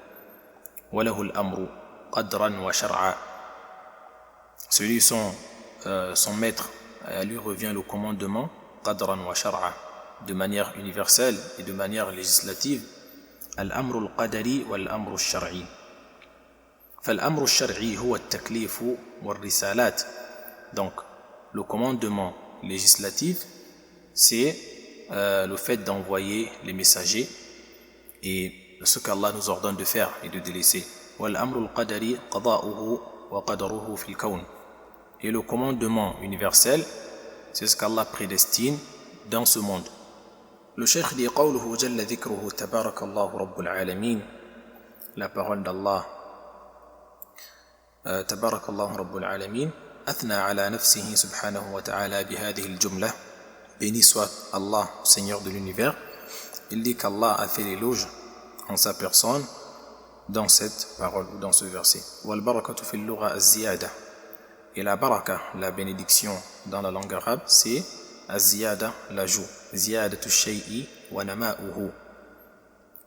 وله الأمر قدرا وشرعا. Celui son maître, à lui revient le commandement قدرا وشرعا, de manière universelle et de manière législative. الأمر القدري والأمر الشرعي. فالأمر الشرعي هو التكليف والرسالات. Donc le commandement législatif, c'est le fait d'envoyer les messagers et ce qu'Allah nous ordonne de faire et de délaisser. والأمر القدري قضاؤه وقدره في الكون. Et le commandement universel, c'est ce qu'Allah prédestine dans ce monde. Le cheikh dit قوله جل ذكره تبارك الله رب العالمين. La parole d'Allah تبارك الله رب العالمين أثنى على نفسه سبحانه وتعالى بهذه الجملة. Béni soit Allah, Seigneur de l'univers. Il dit qu'Allah a fait l'éloge en sa personne dans cette parole ou dans ce verset. وَالْبَرَكَةُ فِي اللُّغَةِ الزِّيَادَةِ. Et la baraka, la bénédiction dans la langue arabe, c'est الزِّيَادَةِ, l'ajout. زِيَادَةُ الشَّيْءِ وَنَمَاؤُهُ,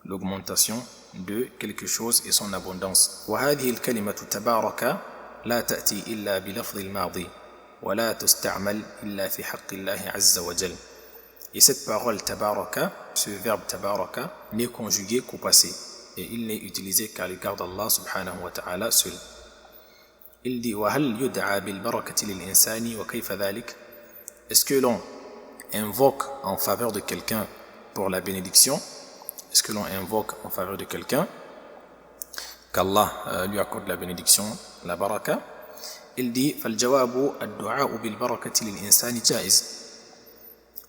l'augmentation de quelque chose et son abondance. وهذه الكلمة تبارك لا تأتي إلا بلفظ الماضي ولا تستعمل إلا في حق الله عز وجل. Et cette parole tabaraka, ce verbe tabaraka, n'est conjugué qu'au passé et il n'est utilisé qu'à l'égard d'Allah subhanahu wa ta'ala seul. Il dit وهل يدعى بالبركة للإنسان وكيف ذلك. Est-ce que l'on invoque en faveur de quelqu'un pour la bénédiction? Est-ce que l'on invoque en faveur de quelqu'un qu'Allah lui accorde la bénédiction, la baraka? Il dit فالجواب الدعاء بالبركة للإنسان جائز.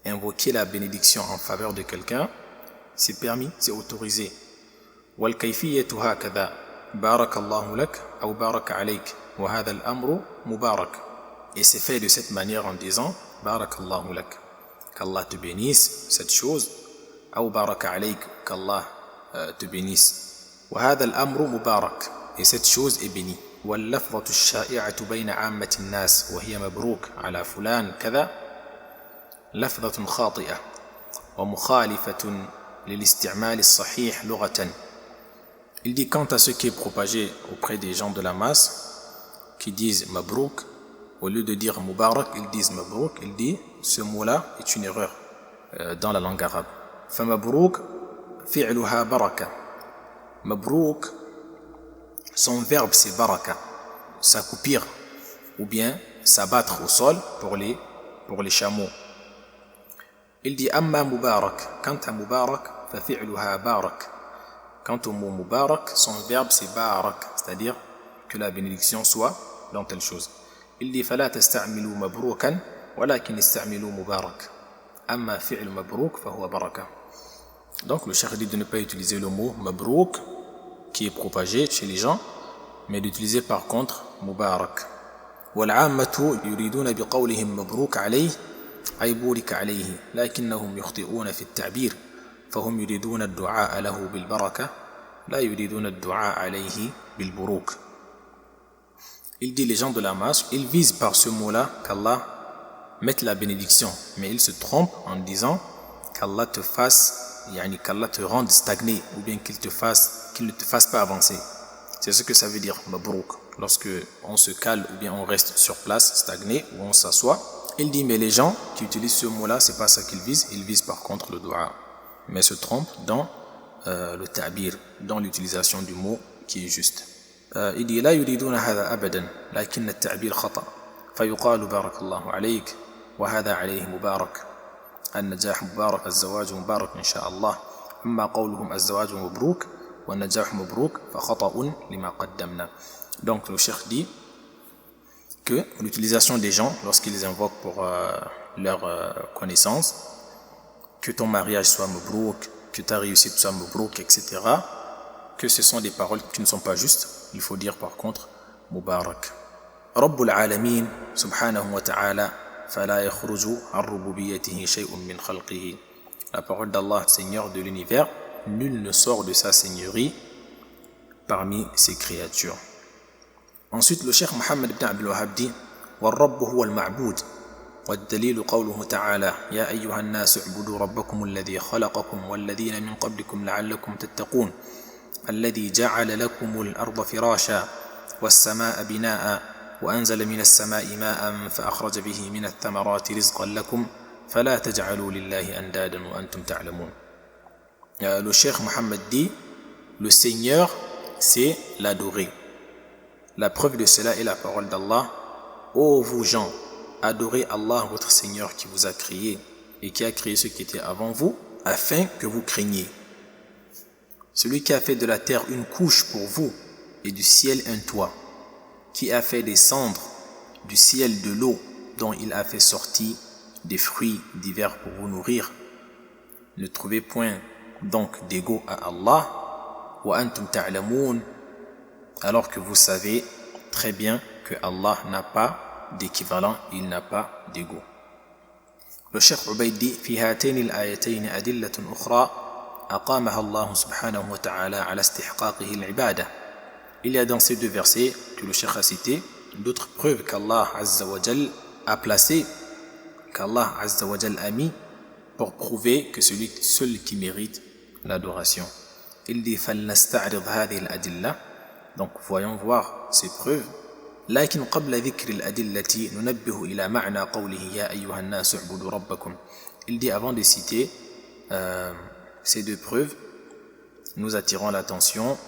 Invoquer la bénédiction en faveur de quelqu'un, c'est permis, c'est autorisé. والكيفية هكذا بارك الله لك أو بارك عليك وهذا الأمر مبارك. Et c'est fait de cette manière en disant بارك الله لك, qu'Allah te bénisse cette chose, أو بارك عليك, qu'Allah te bénisse. وهذا الأمر مبارك, et cette chose est bénie. واللفظة الشائعة بين عامة الناس وهي مبروك على فلان كذا لفظة خاطئة ومخالفة للاستعمال الصحيح لغة. Il dit quant à ce qui est propagé auprès des gens de la masse qui disent mabrouk, au lieu de dire mubarak, ils disent mabrouk. Il dit ce mot-là est une erreur dans la langue arabe. فمبروك فعلها بركة. مبروك, son verbe c'est baraka, s'accoupir ou bien s'abattre au sol pour les chameaux. Il dit amma mubarak, quant à mubarak ففعلها barak. Quant au mot mubarak, son verbe c'est barak, c'est-à-dire que la bénédiction soit dans telle chose. Il dit فلا تستعملوا مبروكا ولكن استعملوا مبارك. أما فعل مبروك فهو بركة. Donc le cheikh dit de ne pas utiliser le mot mabrouk qui est propagé chez les gens, mais d'utiliser par contre mubarak. والعامة يريدون بقولهم مبروك عليه أي بورك عليه لكنهم يخطئون في التعبير فهم يريدون الدعاء له بالبركة لا يريدون الدعاء عليه بالبروك. Il dit les gens de la masse, ils visent par ce mot-là qu'Allah mette la bénédiction, mais ils se trompent en disant qu'Allah te fasse, qu'Allah te rende stagné ou bien qu'il ne te fasse pas avancer. C'est ce que ça veut dire mabrouk. Lorsque on se cale ou bien on reste sur place stagné ou on s'assoit, il dit mais les gens qui utilisent ce mot-là, c'est pas ça qu'ils visent, ils visent par contre le dua. mais se trompe dans le ta'bir, dans l'utilisation du mot qui est juste. Il dit لا يريدون هذا أبدا لكن التعبير خطأ فيقال بارك الله عليك وهذا عليه مبارك النجاح مبارك الزواج مبارك إن شاء الله أما قولهم الزواج مبروك والنجاح مبروك فخطأ لما قدمنا. Donc le cheikh dit que l'utilisation des gens lorsqu'ils invoquent pour leur connaissance, que ton mariage soit mabrouk, que ta réussite soit mabrouk, etc., que ce sont des paroles qui ne sont pas justes. Il faut dire par contre Mubarak. Rabbul Alamin subhanahu wa ta'ala fala yakhruju an rububiyyatihi shay'un min khalqihi. La parole d'Allah, Seigneur de l'univers, nul ne sort de sa seigneurie parmi ses créatures. Ensuite, le cheikh Mohammed ibn Abdul Wahhab dit والرب هو المعبود والدليل قوله تعالى يا أيها الناس اعبدوا ربكم الذي خلقكم والذين من قبلكم لعلكم تتقون الذي جعل لكم الأرض فراشا والسماء بناء وأنزل من السماء ماء فأخرج به من الثمرات رزقا لكم فلا تجعلوا لله أندادا وأنتم تعلمون. Le cheikh Mohammed dit le Seigneur c'est l'adorer. La preuve de cela est la parole d'Allah. Ô vous gens, adorez Allah votre Seigneur qui vous a créé et qui a créé ceux qui étaient avant vous afin que vous craigniez. Celui qui a fait de la terre une couche pour vous et du ciel un toit, qui a fait descendre du ciel de l'eau dont il a fait sortir des fruits divers pour vous nourrir. Ne trouvez point donc d'égaux à Allah, wa antum ta'lamoun, alors que vous savez très bien que Allah n'a pas d'équivalent, il n'a pas d'égaux. Le cheikh Ubayd dit في هاتين الآيتين أدلة أخرى أقامها الله سبحانه وتعالى على استحقاقه العبادة. Il y a dans ces deux versets que le cheikh a cités d'autres preuves qu'Allah Azza wa Jal a placées, qu'Allah Azza wa Jal a mis pour prouver que celui seul qui mérite l'adoration. Il dit فلنستعرض هذه الأدلة. Donc voyons voir ces preuves. لكن قبل ذكر الأدلة ننبه إلى معنى قوله يا أيها الناس اعبدوا ربكم. Il dit avant de citer ces deux preuves, nous attirons l'attention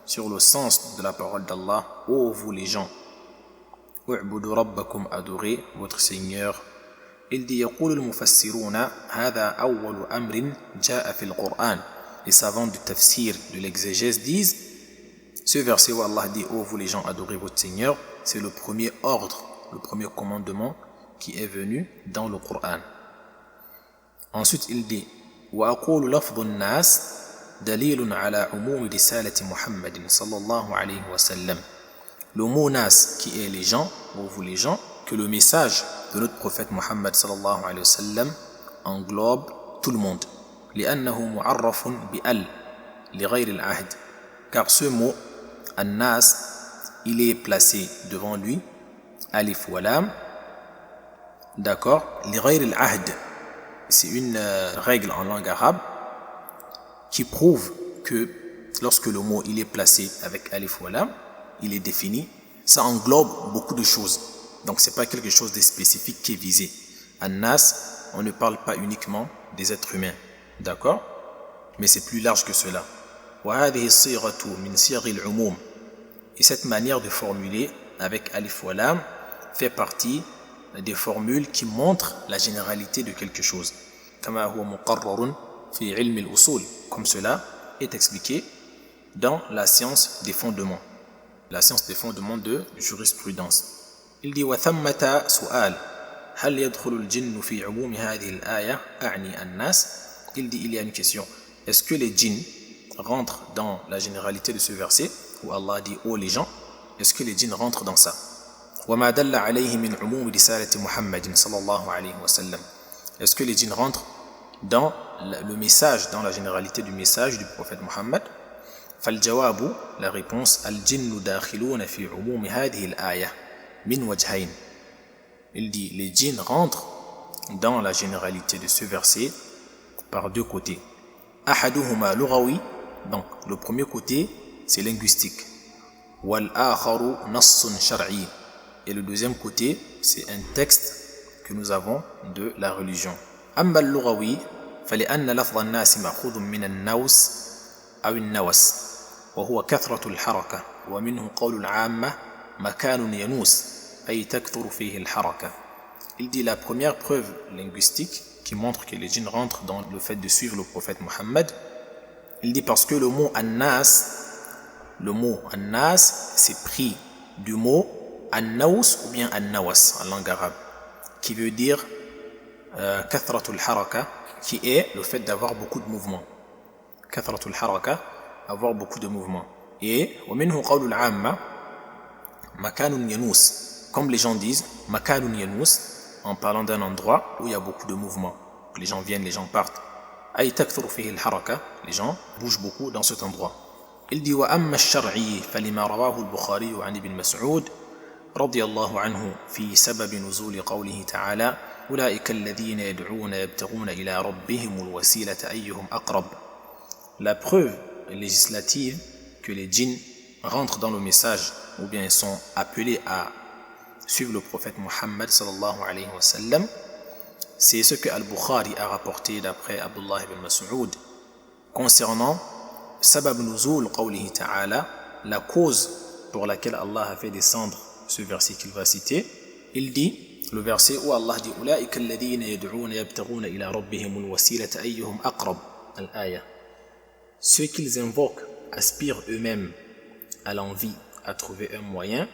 sur le sens de la parole d'Allah. Ô vous les gens, اعبدوا ربكم, adorez votre Seigneur. Il dit يقول المفسرون هذا أول أمر جاء في القرآن. Les savants du tafsir, de l'exégèse disent ce verset où Allah dit ô vous les gens, adorez votre Seigneur, c'est le premier ordre, le premier commandement qui est venu dans le Coran. Ensuite il dit وأقول لفظ الناس دليل على عموم رسالة محمد صلى الله عليه وسلم. Le mot nas qui est les gens, ô vous les gens, que le message de notre prophète Muhammad sallallahu alayhi wa sallam englobe tout le monde. لأنه معرف بأل لغير العهد. Car ce mot الناس il est placé devant lui alif wa lam, d'accord, لغير العهد, c'est une règle en langue arabe qui prouve que lorsque le mot il est placé avec alif wa lam, il est défini, ça englobe beaucoup de choses. Donc c'est pas quelque chose de spécifique qui est visé. An-nas, on ne parle pas uniquement des êtres humains, d'accord, mais c'est plus large que cela. وهذه الصيغة من صيغ العموم. Et cette manière de formuler avec alif wa lam fait partie des formules qui montrent la généralité de quelque chose. كما هو مقرر في علم الأصول, comme cela est expliqué dans la science des fondements, la science des fondements de jurisprudence. Il dit وثمة سؤال هل يدخل الجن في عموم هذه الآية أعني الناس. Il dit il y a une question, est-ce que les djinns rentrent dans la généralité de ce verset où Allah dit ô les gens, est-ce que les djinns rentrent dans ça. وما دل عليه من عموم رسالة محمد صلى الله عليه وسلم. Est-ce que les djinns rentrent dans le message, dans la généralité du message du prophète Muhammad. فالجواب, la réponse, الجن داخلون في عموم هذه الآية من وجهين. Il dit les djinns rentrent dans la généralité de ce verset par deux côtés. أحدهما لغوي, donc le premier côté c'est linguistique. والآخر نص شرعي, et le deuxième côté c'est un texte que nous avons de la religion. أما اللغوي فلأن لفظ الناس مأخوذ من النوس أو النوس وهو كثرة الحركة ومنه قول العامة مكان ينوس أي تكثر فيه الحركة. Il dit la première preuve linguistique qui montre que les djinns rentrent dans le fait de suivre le prophète Mohammed. Il dit parce que le mot annas c'est pris du mot annaus ou bien annawas en langue arabe qui veut dire kathratul haraka qui est le fait d'avoir beaucoup de mouvements. Kathratul haraka, avoir beaucoup de mouvements. Et ومنه قول العامة makanun yanous, comme les gens disent makanun yanous en parlant d'un endroit où il y a beaucoup de mouvements. Les gens viennent, les gens partent. أي تكثر فيه الحركة, les gens bougent beaucoup dans cet endroit. Il dit وأما الشرعي فلما رواه البخاري عن ابن مسعود رضي الله عنه في سبب نزول قوله تعالى أولئك الذين يدعون يبتغون إلى ربهم الوسيلة أيهم أقرب. La preuve législative que les djinns rentrent dans le message ou bien sont appelés à suivre le prophète Mohammed sallallahu alayhi wa sallam, c'est ce que Al-Bukhari a rapporté d'après Abdullah ibn Mas'ud concernant sabab nuzul qawlihi ta'ala, la cause pour laquelle Allah a fait descendre ce verset qu'il va citer. Il dit, le verset où Allah dit أولئك الذين يدعون يبتغون إلى ربهم الوسيلة أيهم أقرب الآية. Ceux qu'ils invoquent aspirent eux-mêmes à l'envie, à trouver un moyen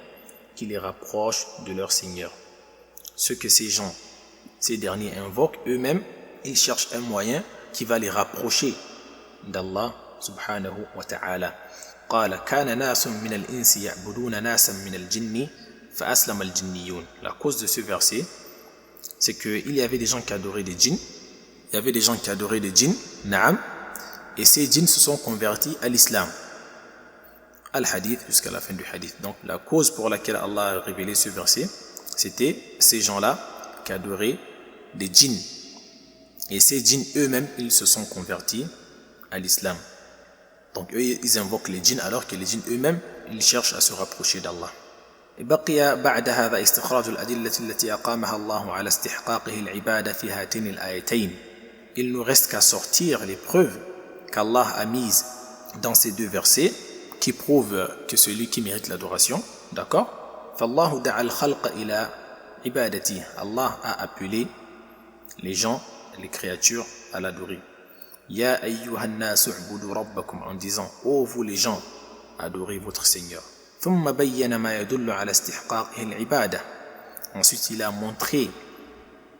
qui les rapproche de leur Seigneur. Ce que ces gens, ces derniers invoquent eux-mêmes, ils cherchent un moyen qui va les rapprocher d'Allah subhanahu wa ta'ala. قال كان ناس من الإنس يعبدون ناسا من الجن فأسلم الجنيون. La cause de ce verset, c'est qu'il y avait des gens qui adoraient des djinns, naam, et ces djinns se sont convertis à l'islam. Al-Hadith, jusqu'à la fin du hadith. Donc la cause pour laquelle Allah a révélé ce verset, c'était ces gens-là qui adoraient des djinns. Et ces djinns eux-mêmes, ils se sont convertis à l'islam. Donc eux, ils invoquent les djinns alors que les djinns eux-mêmes, ils cherchent à se rapprocher d'Allah. بقي بعد هذا استخراج الأدلة التي أقامها الله على استحقاقه العبادة في هاتين الآيتين. Il nous reste qu'à sortir les preuves qu'Allah a mises dans ces deux versets qui prouvent que celui qui mérite l'adoration, d'accord? فالله دعا الخلق إلى عبادته. Allah a appelé les gens, les créatures à l'adorer. Ya ayyuhan nasu u'budu rabbakum, en disant ô vous les gens, adorez votre Seigneur. ثم بين ما يدل على استحقاقه العبادة. Ensuite il a montré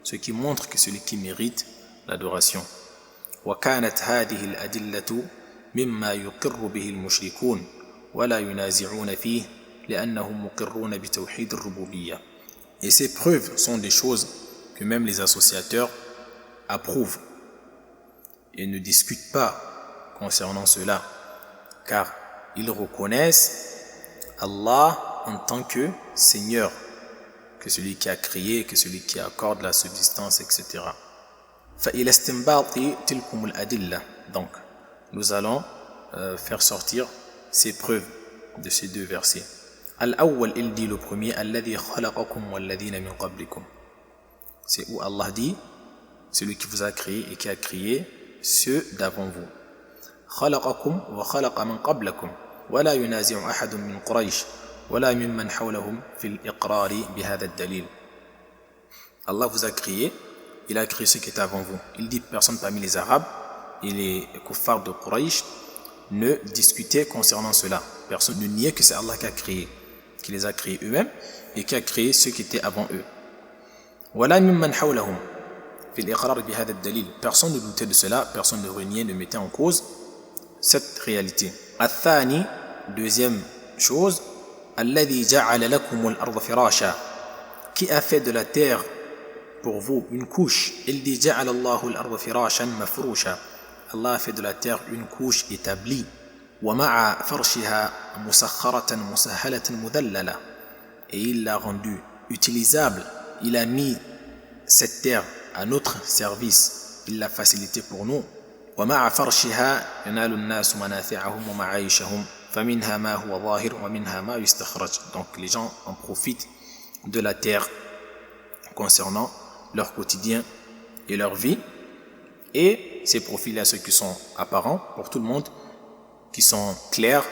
ce qui montre que celui qui mérite l'adoration. وكانت هذه الأدلة مما يقر به المشركون ولا ينازعون فيه لأنهم مقرون بتوحيد الربوبية. Et ces preuves sont des choses que même les associateurs approuvent et ne discutent pas concernant cela, car ils reconnaissent Allah en tant que Seigneur, que celui qui a créé, que celui qui accorde la subsistance, etc. فإلى استنباط تلكم الأدلة. Donc, nous allons faire sortir ces preuves de ces deux versets. Al-awwal, il dit le premier, الذي خلقكم والذين من قبلكم. C'est où Allah dit, celui qui vous a créé et qui a créé ceux d'avant vous. خلقكم وخلق من قبلكم ولا ينازع أحد من قريش ولا ممن حولهم في الإقرار بهذا الدليل. Allah vous a créé, il a créé ceux qui étaient avant vous. Il dit personne parmi les Arabes et les kuffars de Quraysh ne discutaient concernant cela. Personne ne niait que c'est Allah qui a créé, qui les a créés eux-mêmes et qui a créé ceux qui étaient avant eux. ولا ممن حولهم في الإقرار بهذا الدليل. Personne ne doutait de cela, personne ne reniait, ne mettait en cause cette réalité. الثاني, deuxième chose, الذي جعل لكم الأرض فراشا. Qui a fait de la terre pour vous une couche. Il dit جعل الله الأرض فراشا مفروشا. Allah a fait de la terre une couche établie. ومع فرشها مسخرة مسهلة مذللة. Et il l'a rendue utilisable. Il a mis cette terre à notre service. Il l'a facilité pour nous. ومع فرشها ينال الناس منافعهم ومعايشهم فمنها ما هو ظاهر ومنها ما يستخرج. Donc les gens en profitent de la terre concernant leur quotidien et leur vie, et ces profils-là, ceux qui sont apparents pour tout le monde, qui sont clairs,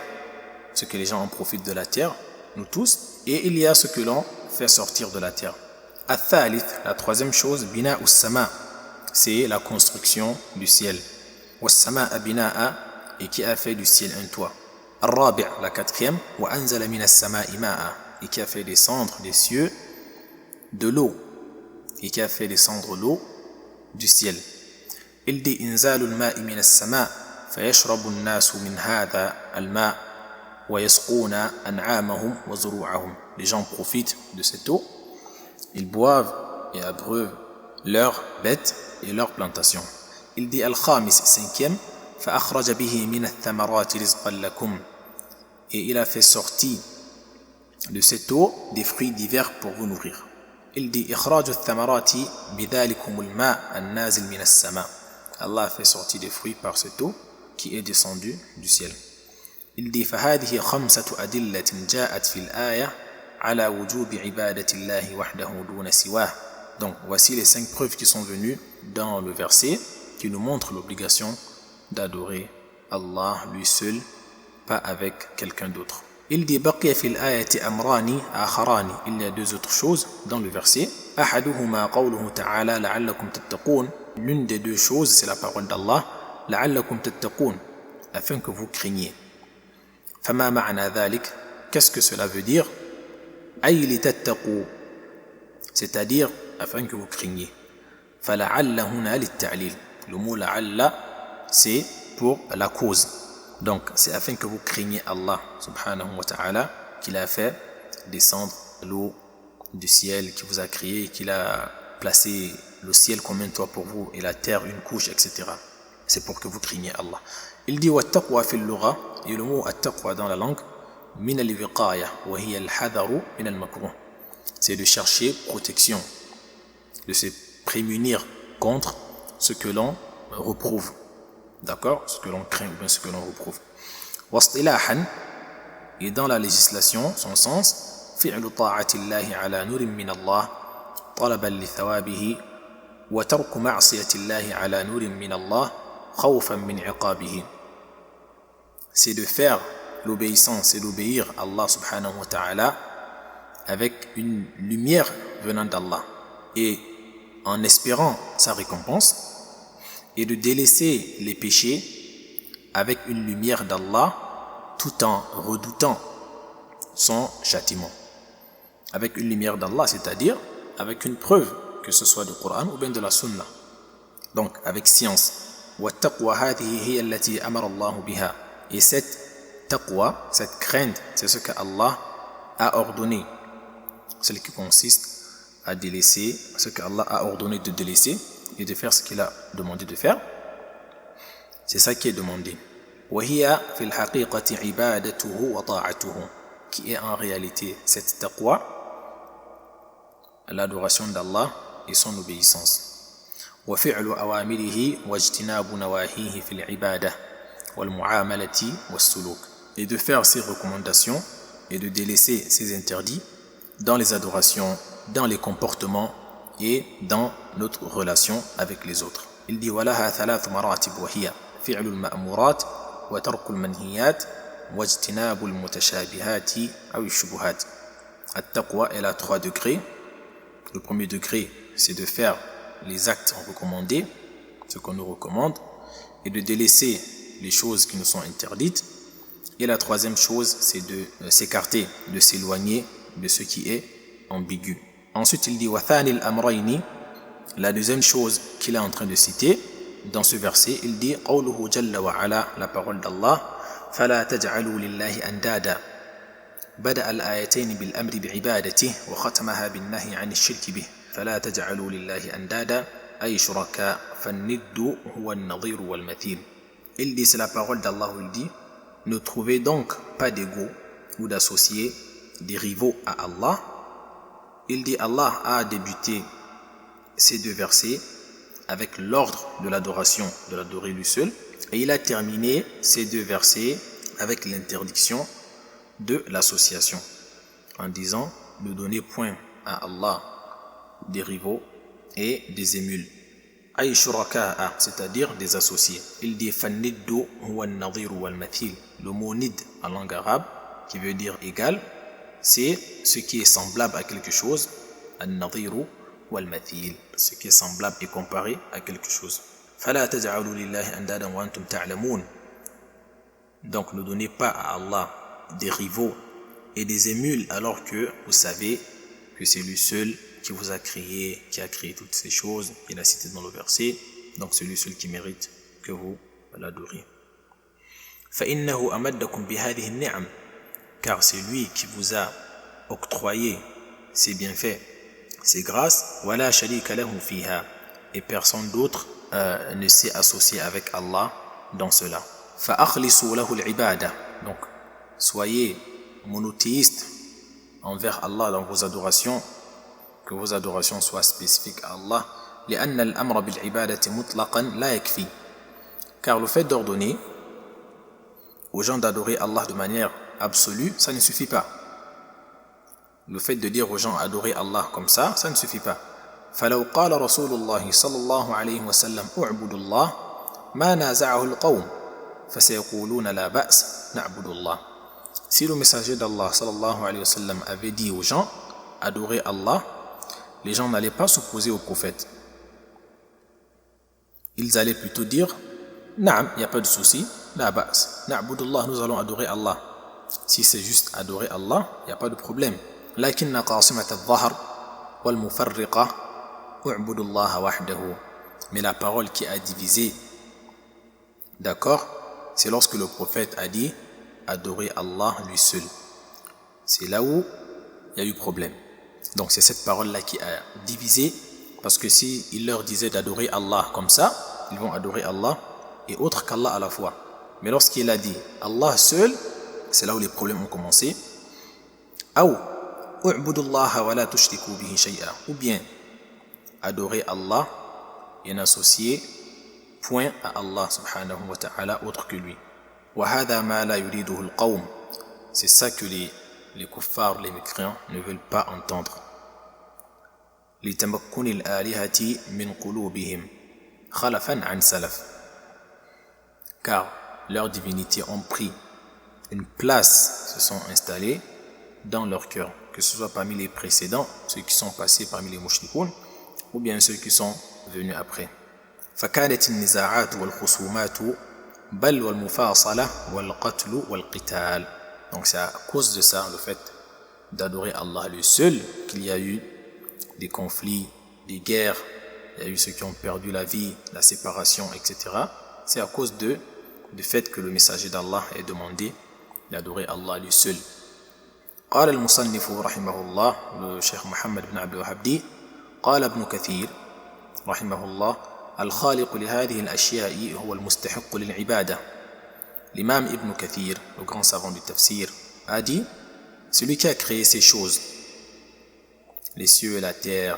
ceux que les gens en profitent de la terre, nous tous, et il y a ce que l'on fait sortir de la terre. Al-Thalith, la troisième chose, bina us-sama, c'est la construction du ciel. Was-samaa bina'a, et qui a fait du ciel un toit. Al-Rabi', la quatrième, wa anzala min as-samaa'i ma'a, et qui a fait descendre des cieux de l'eau, et qui a fait descendre l'eau du ciel. Il dit inzalul ma'i min as-sama' fayashrabu an-nasu min hadha al-ma' wa yasquna an'amahum wa zuru'ahum. Les gens profitent de cette eau, ils boivent et abreuvent leurs bêtes et leurs plantations. Il dit al-khamis, cinquième, fa akhraja bihi min ath-thamarati rizqan lakum, et il a fait sortir de cette eau des fruits divers pour vous nourrir. Il dit ikhraju ath-thamarati bidhalikum al-ma' an-nazil min as-sama'. Allah a fait sortir des fruits par cette eau qui est descendue du ciel. Il dit فهذه خمسة أدلة جاءت في الآية على وجوب عبادة الله وحده دون سواه. Donc voici les 5 preuves qui sont venues dans le verset qui nous montrent l'obligation d'adorer Allah lui seul, pas avec quelqu'un d'autre. Il dit بقي في الآية أمران آخران. Il y a 2 autres choses dans le verset. أحدهما قوله تعالى لعلكم تتقون. L'une des 2 choses, c'est la parole d'Allah, لعلكم تتقون, afin que vous craigniez. فما معنى ذلك? Qu'est-ce que cela veut dire? أي لتتقوا, c'est-à-dire afin que vous craigniez. فلعل هنا للتعليل. Le mot لعل, c'est pour la cause. Donc, c'est afin que vous craigniez Allah, subhanahu wa ta'ala, qu'il a fait descendre l'eau du ciel, qui vous a créé, qu'il a placé le ciel comme un toit pour vous et la terre une couche, etc. C'est pour que vous craigniez Allah. Il dit wattaqwa fil lugha, et le mot attaqwa dans la langue, min al-wiqaya wa hiya al-hadaru min al-makruh. C'est de chercher protection, de se prémunir contre ce que l'on reprouve. D'accord? Ce que l'on craint ou bien ce que l'on reprouve. Wastilahan, et dans la législation, son sens, fi'lu ta'atillahi ala nurin min Allah, talaban li thawabihi, wa tarku ma'siyatillahi ala nurin min Allah, khawfan min iqabihi. C'est de faire l'obéissance, c'est d'obéir à Allah subhanahu wa ta'ala avec une lumière venant d'Allah et en espérant sa récompense, et de délaisser les péchés avec une lumière d'Allah tout en redoutant son châtiment. Avec une lumière d'Allah, c'est-à-dire avec une preuve, que ce soit du Coran ou bien de la Sunna. Donc avec science. Et cette taqwa, cette crainte, c'est ce que Allah a ordonné. Celle qui consiste à délaisser ce que Allah a ordonné de délaisser et de faire ce qu'il a demandé de faire. C'est ça qui est demandé. Qui est en réalité cette taqwa, l'adoration d'Allah et son obéissance. وفعل أوامره واجتناب نواهيه في العبادة والمعاملة والسلوك. Et de faire ses recommandations et de délaisser ses interdits dans les adorations, dans les comportements et dans notre relation avec les autres. Il dit ولها 3 مراتب وهي فعل المأمورات وترك المنهيات واجتناب المتشابهات أو الشبهات. التقوى elle a 3 degrés. Le premier degré, c'est de faire les actes recommandés, ce qu'on nous recommande, et de délaisser les choses qui nous sont interdites. Et la 3e chose, c'est de s'écarter, de s'éloigner de ce qui est ambigu. Ensuite, il dit وَثَانِ الْأَمْرَيْنِ. La 2e chose qu'il est en train de citer dans ce verset, il dit قَوْلُهُ جَلَّ وَعَلَى, la parole d'Allah, فَلَا تَجْعَلُوا لِلَّهِ أَنْدَادًا. بدأ الآيتين بالأمر بعبادته وختمها بالنهي عن الشرك به. فلا تجعلوا لله أندادا أي شركاء فالند هو النظير والمثيل. Il dit, c'est la parole d'Allah où il dit, ne trouvez donc pas d'égaux ou d'associés, des rivaux à Allah. Il dit, Allah a débuté ces 2 versets avec l'ordre de l'adoration, de l'adorer lui seul, et il a terminé ces 2 versets avec l'interdiction de l'association, en disant, ne donnez point à Allah des rivaux et des émules. ay shuraka'a, c'est-à-dire des associés. Il dit fanniddu huwa an-nadhir wal-mathil. Le mot nid en langue arabe, qui veut dire égal, c'est ce qui est semblable à quelque chose, an-nadhir wal-mathil, ce qui est semblable et comparé à quelque chose. Fala taj'alu lillahi andadan wa antum ta'lamun. Donc ne donnez pas à Allah des rivaux et des émules alors que vous savez que c'est lui seul qui vous a créé, qui a créé toutes ces choses. Il a cité dans le verset, donc c'est lui seul qui mérite que vous l'adoriez. فَإِنَّهُ أَمَدَّكُمْ بِهَذِهِ النِّعَمِ, car c'est lui qui vous a octroyé ses bienfaits, ses grâces. وَلَا شَرِيكَ لَهُ فِيهَا, et personne d'autre ne s'est associé avec Allah dans cela. فَأَخْلِصُوا لَهُ الْعِبَادَةِ, donc soyez monothéistes envers Allah dans vos adorations, que vos adorations soient spécifiques à Allah. لأن الأمر بالعبادة مطلقا لا يكفي, car le fait d'ordonner aux gens d'adorer Allah de manière absolue, ça ne suffit pas. Le fait de dire aux gens adorer Allah comme ça ne suffit pas. فلو قال رسول الله صلى الله عليه وسلم اعبدوا الله ما نازعه القوم فسيقولون لا بأس نعبد الله. Si le messager d'Allah sallallahu alayhi wa sallam avait dit aux gens adorer Allah, les gens n'allaient pas s'opposer au prophète. Ils allaient plutôt dire Naam, il n'y a pas de souci, la ba's, na'budullah, nous allons adorer Allah. Si c'est juste adorer Allah, il n'y a pas de problème. Lakinna qasimat al-dhahr wal mufarriqa u'budullah wahdahu. Mais la parole qui a divisé, d'accord, c'est lorsque le prophète a dit adorer Allah lui seul. C'est là où il y a eu problème. Donc c'est cette parole-là qui a divisé, parce que si il leur disait d'adorer Allah comme ça, ils vont adorer Allah et autre qu'Allah à la fois. Mais lorsqu'il a dit Allah seul, c'est là où les problèmes ont commencé. Ou bien adorer Allah et n'associer point à Allah subhanahu wa ta'ala autre que lui. C'est ça que les kuffars, les mécréants ne veulent pas entendre. لتمكن الآلهة من قلوبهم خلفا عن سلف, car leurs divinités ont pris une place, se sont installées dans leur cœur, que ce soit parmi les précédents, ceux qui sont passés parmi les mushrikoun, ou bien ceux qui sont venus après. فكانت النزاعات والخصومات بل والمفاصلة والقتل والقتال. Donc c'est à cause de ça, le fait d'adorer Allah lui seul, qu'il y a eu des conflits, des guerres, il y a eu ceux qui ont perdu la vie, la séparation, etc. C'est à cause du fait que le messager d'Allah ait demandé d'adorer Allah lui seul. قال المصنف رحمه الله, le Cheikh Mohammed ibn Abdul Wahhab dit, قال ابن كثير رحمه الله الخالق لهذه الأشياء هو المستحق للعبادة. L'imam Ibn Kathir, le grand savant du tafsir, a dit, celui qui a créé ces choses, les cieux et la terre,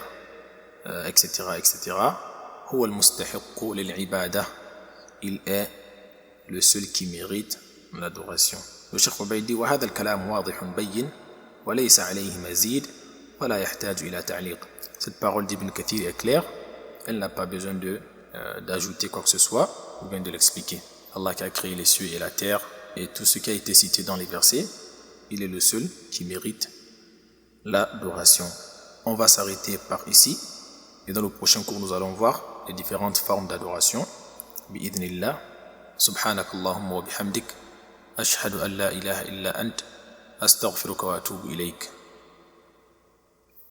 etc., etc., هو المستحق للعبادة, il est le seul qui mérite l'adoration. Le Cheikh Ubayd dit وهذا الكلام واضح بين وليس عليه مزيد ولا يحتاج إلى تعليق. Cette parole d'Ibn Kathir est claire, elle n'a pas besoin d'ajouter quoi que ce soit ou bien de l'expliquer. Allah qui a créé les cieux et la terre et tout ce qui a été cité dans les versets, il est le seul qui mérite l'adoration. On va s'arrêter par ici et dans le prochain cours nous allons voir les différentes formes d'adoration. Bi'idhnillah. Subhanakallahumma wa bihamdik. Ashhadu an la ilaha illa ant. Astaghfiruka wa atubu ilayk.